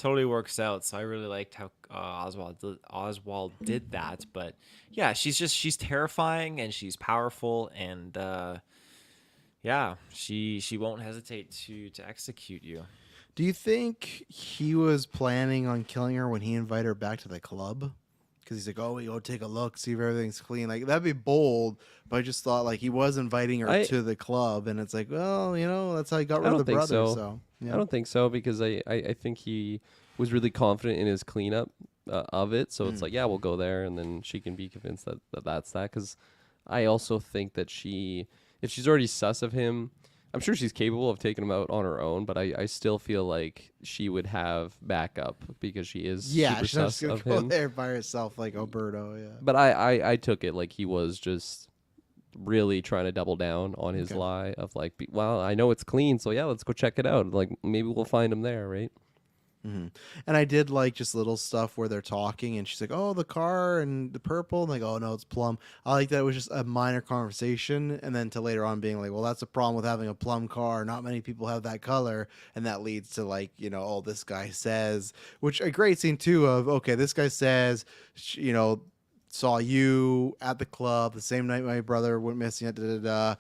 works out. So I really liked how Oswald did that. But yeah, she's terrifying and she's powerful, and yeah, she won't hesitate to execute you. Do you think he was planning on killing her when he invited her back to the club? Because he's like, oh, we go take a look, see if everything's clean. Like, that'd be bold, but I just thought, like, he was inviting her I to the club, and it's like, well, that's how he got I rid of don't the think brother, so. so, I yeah. don't think so because I think he was really confident in his cleanup of it. So it's like, yeah, we'll go there, and then she can be convinced that's that. Because I also think that if she's already sus of him, I'm sure she's capable of taking him out on her own. But I still feel like she would have backup because she is Yeah, super she's not just sus going of to go him. there by herself like Alberto, yeah. But I took it like he was just really trying to double down on his Okay. lie of like, well, I know it's clean, so yeah, let's go check it out. Like maybe we'll find him there, right? Mm-hmm. And I did like just little stuff where they're talking, and she's like, "Oh, the car and the purple," and like, "Oh no, it's plum." I like that it was just a minor conversation, and then to later on being like, "Well, that's a problem with having a plum car. Not many people have that color," and that leads to like, "Oh, this guy says," which a great scene too of, okay, this guy says, saw you at the club the same night my brother went missing. Da, da, da.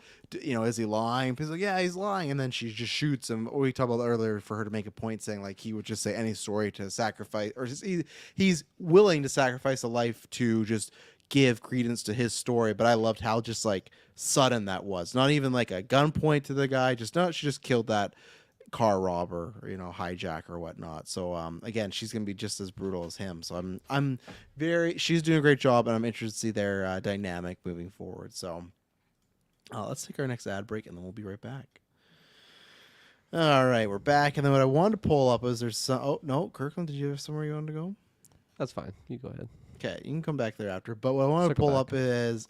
Is he lying? He's like, yeah, he's lying. And then she just shoots him. What we talked about earlier for her to make a point saying like he would just say any story to sacrifice, or he's willing to sacrifice a life to just give credence to his story. But I loved how just like sudden that was. Not even like a gunpoint to the guy. Just no, she just killed that car robber, hijacker or whatnot. So again, she's gonna be just as brutal as him. So she's doing a great job, and I'm interested to see their dynamic moving forward. So let's take our next ad break, and then we'll be right back. All right, we're back, and then what I wanted to pull up is there's some. Oh no, Kirkland, did you have somewhere you wanted to go? That's fine. You go ahead. Okay, you can come back there after. But what I want to Circle pull back. up is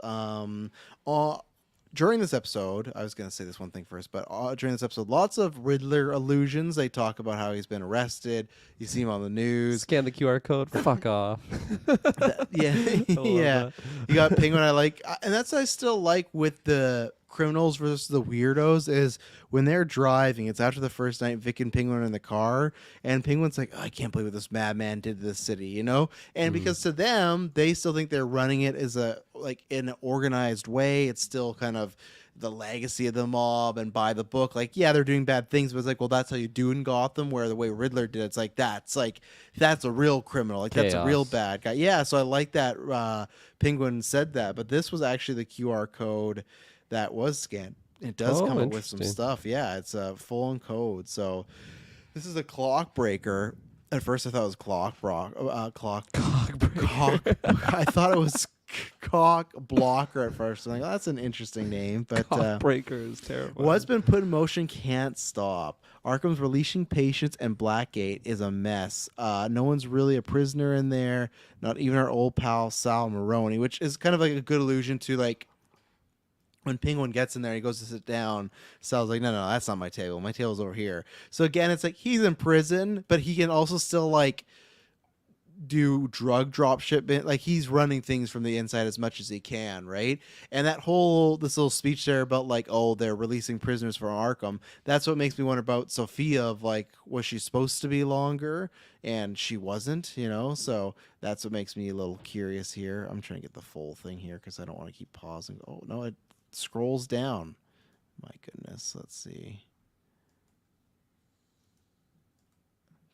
during this episode, I was going to say this one thing first, but during this episode, lots of Riddler allusions. They talk about how he's been arrested. You see him on the news. Scan the QR code. Fuck off. Yeah, I love yeah. that. You got Penguin. I like, and that's what I still like with the criminals versus the weirdos is when they're driving. It's after the first night. Vic and Penguin are in the car, and Penguin's like, oh, "I can't believe what this madman did to this city," And because to them, they still think they're running it as in an organized way. It's still kind of the legacy of the mob and by the book. Like, yeah, they're doing bad things, but it's like, well, that's how you do in Gotham. Where the way Riddler did, it's like that's a real criminal. Like that's a real Chaos. bad guy. Yeah, so I like that Penguin said that. But this was actually the QR code that was scanned. It does Oh, come up with some interesting. stuff. Yeah, it's a full on code. So this is a clock breaker. At first, I thought it was clock. I thought it was cock blocker at first. I'm like, oh, that's an interesting name, but Cockbreaker is terrible. what's been put in motion can't stop. Arkham's releasing patients, and Blackgate is a mess. No one's really a prisoner in there. Not even our old pal Sal Maroni, which is kind of like a good allusion to like when Penguin gets in there, he goes to sit down. Sal's like, no, that's not my table. My table's over here. So again, it's like he's in prison, but he can also still like do drug drop shipment. Like he's running things from the inside as much as he can, right? And this little speech there about like, oh, they're releasing prisoners from Arkham. That's what makes me wonder about Sophia of like, was she supposed to be longer? And she wasn't, So that's what makes me a little curious here. I'm trying to get the full thing here because I don't want to keep pausing. Oh no, it scrolls down. My goodness, let's see.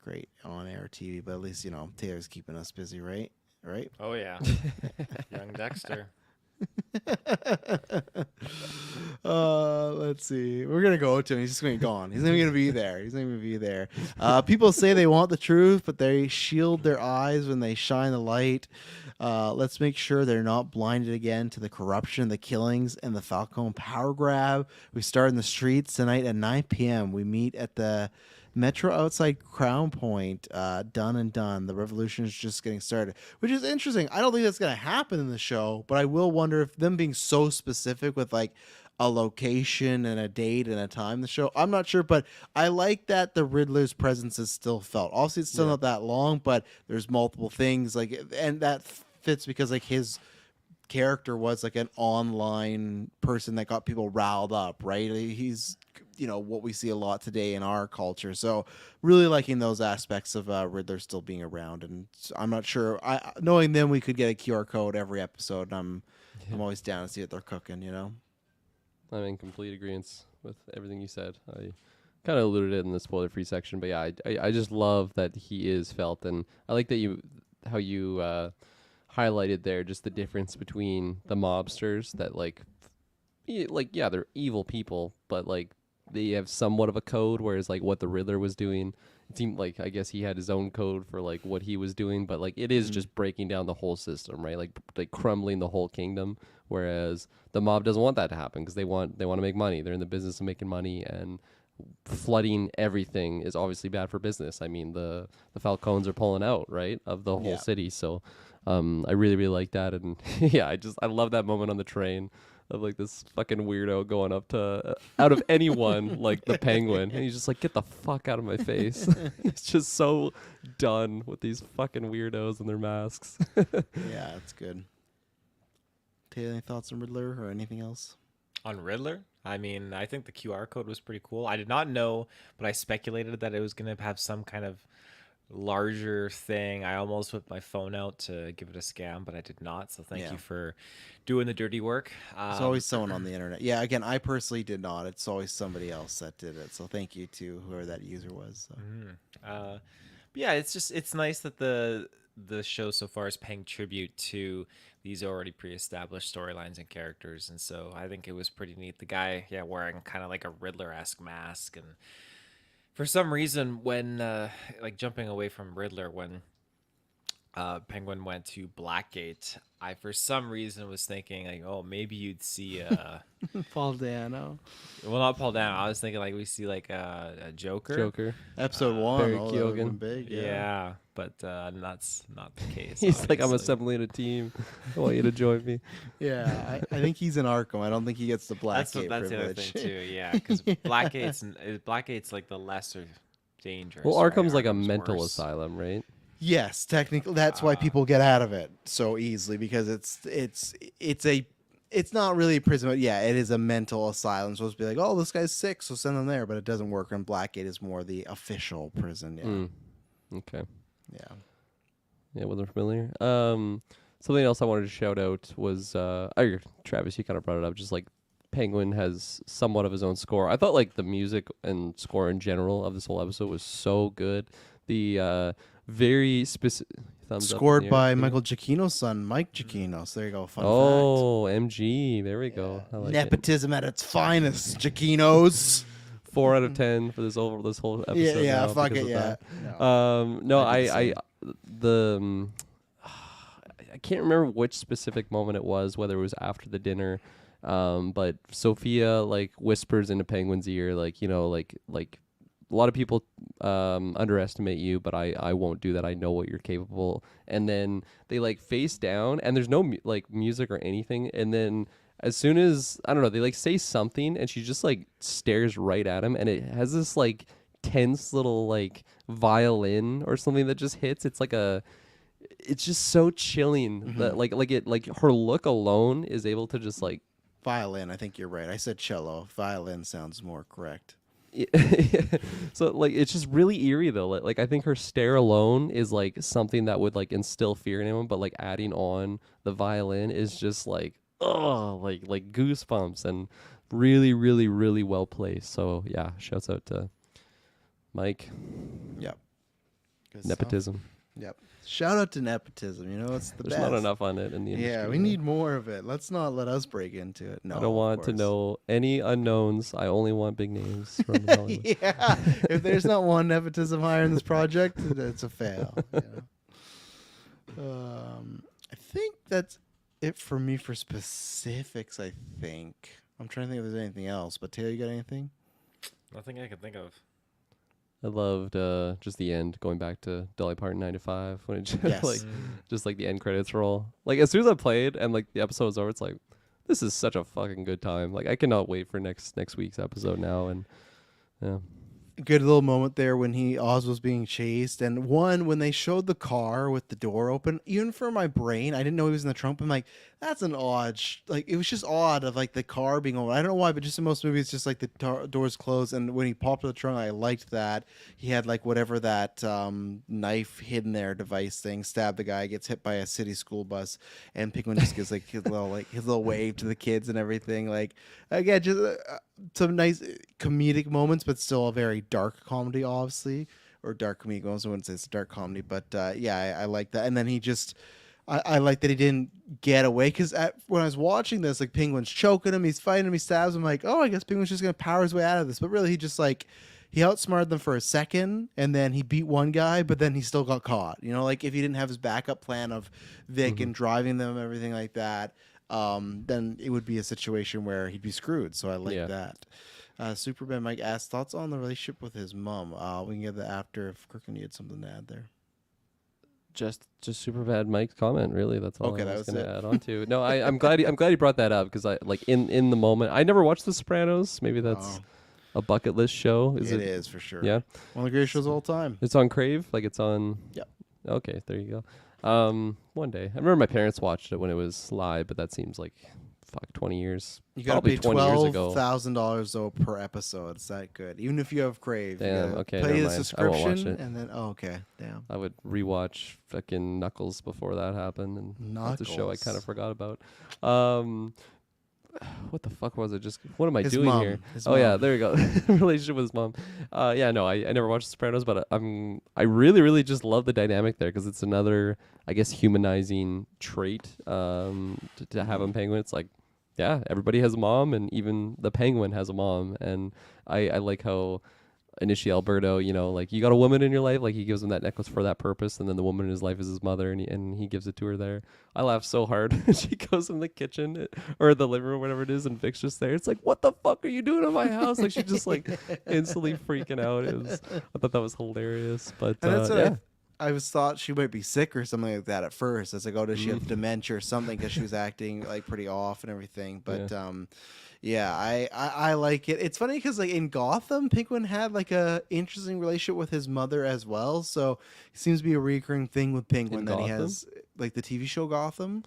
Great on air TV, but at least Taylor's keeping us busy, right? Right. Oh yeah, young Dexter. Let's see. We're gonna go to him. He's just gonna be gone. He's not even gonna be there. He's not even gonna be there. People say they want the truth, but they shield their eyes when they shine the light. Let's make sure they're not blinded again to the corruption, the killings, and the Falcone power grab. We start in the streets tonight at 9 p.m. We meet at the Metro outside Crown Point, done and done. The revolution is just getting started, which is interesting. I don't think that's going to happen in the show, but I will wonder if them being so specific with like a location and a date and a time in the show. I'm not sure, but I like that the Riddler's presence is still felt. Obviously, it's still Yeah. not that long, but there's multiple things like, and that fits because like his character was like an online person that got people riled up, right? He's what we see a lot today in our culture. So really liking those aspects of Riddler still being around, and I'm not sure. Knowing them, we could get a QR code every episode. And I'm always down to see what they're cooking. I'm in complete agreement with everything you said. I kind of alluded it in the spoiler-free section, but yeah, I just love that he is felt, and I like that how you highlighted there just the difference between the mobsters that yeah, they're evil people, but like they have somewhat of a code, whereas like what the Riddler was doing, it seemed like I guess he had his own code for like what he was doing, but like it is just breaking down the whole system, right? Like crumbling the whole kingdom. Whereas the mob doesn't want that to happen because they want to make money. They're in the business of making money, and flooding everything is obviously bad for business. I mean, the Falcons are pulling out, right, of the whole Yeah. city. So I really, really like that. And yeah, I love that moment on the train of like this fucking weirdo going up to out of anyone like the Penguin, and he's just like, get the fuck out of my face. He's just so done with these fucking weirdos and their masks. Yeah, it's good. Taylor, any thoughts on Riddler or anything else? On Riddler, I mean, I think the QR code was pretty cool. I did not know, but I speculated that it was going to have some kind of larger thing. I almost whipped my phone out to give it a scan, but I did not. So thank Yeah. you for doing the dirty work. There's always someone on the internet. Yeah, again, I personally did not. It's always somebody else that did it. So thank you to whoever that user was. So. But yeah, it's nice that the show so far is paying tribute to these already pre-established storylines and characters, and so I think it was pretty neat. The guy, yeah, wearing kind of like a Riddler-esque mask, and for some reason, when like jumping away from Riddler, when Penguin went to Blackgate, I for some reason was thinking like, oh, maybe you'd see Paul Dano. well, not Paul Dano. I was thinking like we see like a Joker. Joker. Episode 1. Barry Oh, that would've Keoghan. been big. Yeah, but that's not the case. He's like, I'm obviously. assembling a team. I want you to join me. Yeah, I think he's in Arkham. I don't think he gets the That's Blackgate that's the other privilege. thing too. Yeah, because Blackgate's like the lesser dangerous. Well, right? Arkham's like a Arkham's mental worse. asylum, right? Yes, technically, that's why people get out of it so easily because it's not really a prison, but yeah, it is a mental asylum. It's supposed to be like, oh, this guy's sick, so send him there, but it doesn't work. And Blackgate is more the official prison. Yeah, Okay. yeah. Yeah, wasn't familiar. Something else I wanted to shout out was Travis, you kind of brought it up, just like Penguin has somewhat of his own score. I thought like the music and score in general of this whole episode was so good. The very specific Scored by Michael Giacchino's son, Mike Giacchino. So there you go. Fun Oh, MG. There we go. I fact. like it. Nepotism at its finest, Giacchinos. 4 out of 10 for this whole episode. Yeah, now fuck because it, of yeah. that. No, I did the I same. the I can't remember which specific moment it was, whether it was after the dinner, but Sophia like whispers into Penguin's ear, like a lot of people underestimate you, but I won't do that. I know what you're capable. And then they like face down, and there's no like music or anything. And then as soon as I don't know, they like say something, and she just like stares right at him, and it has this like tense little like violin or something that just hits. It's just so chilling that like her look alone is able to just like Violin. I think you're right. I said cello. Violin sounds more correct. so like it's just really eerie though. Like I think her stare alone is like something that would like instill fear in anyone, but like adding on the violin is just like like goosebumps and really really really well placed. So yeah, shouts out to Mike. Yep. Good stuff. Nepotism. Yep. Shout out to nepotism. It's the There's best. not enough on it in the industry. Yeah, we need more of it. Let's not let us break into it. No, I don't of want to course. know any unknowns. I only want big names from Hollywood. Yeah, if there's not one nepotism hire in this project, it's a fail. I think that's it for me for specifics. I think I'm trying to think if there's anything else. But Taylor, you got anything? Nothing I can think of. I loved just the end, going back to Dolly Parton 95 when it just Yes. like just like the end credits roll. Like as soon as I played and like the episode was over, it's like this is such a fucking good time. Like I cannot wait for next week's episode now. And yeah, Good little moment there when Oz was being chased, and one when they showed the car with the door open. Even for my brain, I didn't know he was in the trunk. I'm like, that's an odd. Like it was just odd of like the car being open. I don't know why, but just in most movies, just like the doors closed. And when he popped in the trunk, I liked that he had like whatever that knife hidden there device thing. Stabbed the guy, gets hit by a city school bus, and Penguin just gives like his little wave to the kids and everything. Like again, just. Some nice comedic moments, but still a very dark comedy, obviously, or dark comedic moments. I wouldn't say it's a dark comedy, but yeah, I like that. And then I like that he didn't get away because when I was watching this, like Penguin's choking him, he's fighting him, he stabs him. Like, oh, I guess Penguin's just gonna power his way out of this, but really, he just like he outsmarted them for a second, and then he beat one guy, but then he still got caught. You know, like if he didn't have his backup plan of Vic and driving them, everything like that. Then it would be a situation where he'd be screwed. So I like that. Superman Mike asked thoughts on the relationship with his mom. We can get that after if Kirkland had something to add there. just super bad Mike's comment. Really, that's all Okay, I that was was gonna it. add on to. No, I'm glad he brought that up because I like in the moment. I never watched The Sopranos. Maybe that's a bucket list show. It is for sure. Yeah, One of the greatest shows of all time. it's on Crave. Like it's on. Yep. Okay, there you go. One day I remember my parents watched it when it was live, but that seems like 20 years. You gotta Probably pay 20 years ago. $12,000 though per episode. It's that good. Even if you have Crave, Damn, you gotta okay, pay never the mind. I won't watch subscription, it. and then okay, damn. I would rewatch fucking Knuckles before that happened, and that's a show I Knuckles. kind of forgot about. What the fuck was it? Just what am I His doing mom. here? His Oh yeah, mom. there you go. Relationship with his mom. Yeah, no, I never watched The Sopranos, but I really just love the dynamic there because it's another, I guess, humanizing trait to have a penguin. It's like, yeah, everybody has a mom, and even the penguin has a mom, and I like how initially Alberto, you know, like you got a woman in your life, like he gives him that necklace for that purpose, and then the woman in his life is his mother, and he gives it to her there. I laugh so hard. She goes in the kitchen or the living room, whatever it is, and Vic's just there. It's like, what the fuck are you doing in my house? Like she's just like instantly freaking out. I thought that was hilarious. But And that's what yeah, I was thought she might be sick or something like that at first. It's like, oh, does she have dementia or something? Because she was acting like pretty off and everything. But yeah, I like it. It's funny because like in Gotham, Penguin had like a interesting relationship with his mother as well. So it seems to be a recurring thing with Penguin In that he Gotham? has like the TV show Gotham.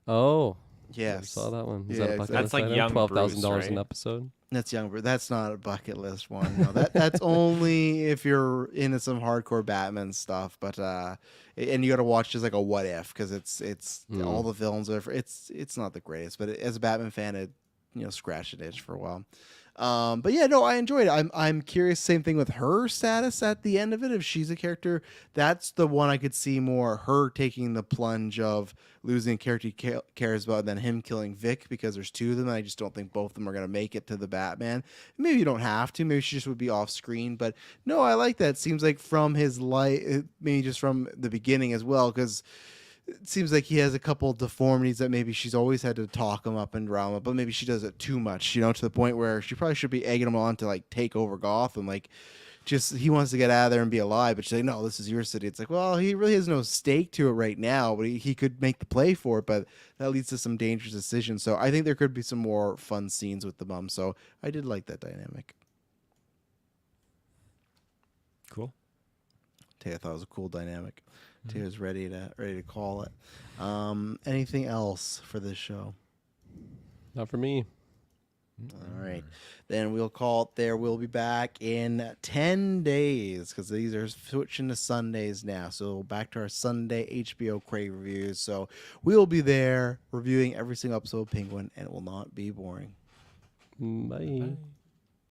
oh, never Yes, saw that one. Is Yeah, that a bucket exactly. That's like list item? young $12,000 Bruce, an right? episode. That's younger. That's not a bucket list one. No, that's only if you're into some hardcore Batman stuff. But and you got to watch just like a what if because it's all the villains are. It's not the greatest, but as a Batman fan, it scratched an itch for a while. But yeah, no, I enjoyed it. I'm curious. Same thing with her status at the end of it. If she's a character, that's the one I could see more her taking the plunge of losing a character he cares about than him killing Vic because there's two of them. And I just don't think both of them are gonna make it to the Batman. Maybe you don't have to. Maybe she just would be off screen. But no, I like that. Seems like from his life, maybe just from the beginning as well, because it seems like he has a couple deformities that maybe she's always had to talk him up in drama, but maybe she does it too much, to the point where she probably should be egging him on to like take over Gotham. Like, just he wants to get out of there and be alive, but she's like, no, this is your city. It's like, well, he really has no stake to it right now, but he could make the play for it, but that leads to some dangerous decisions. So I think there could be some more fun scenes with the mom. So I did like that dynamic. Cool. Tay, I thought it was a cool dynamic. Tay was ready to call it. Anything else for this show? Not for me. All right. Then we'll call it there. We'll be back in 10 days because these are switching to Sundays now. So back to our Sunday HBO Crave reviews. So we'll be there reviewing every single episode of Penguin, and it will not be boring. Bye. Bye.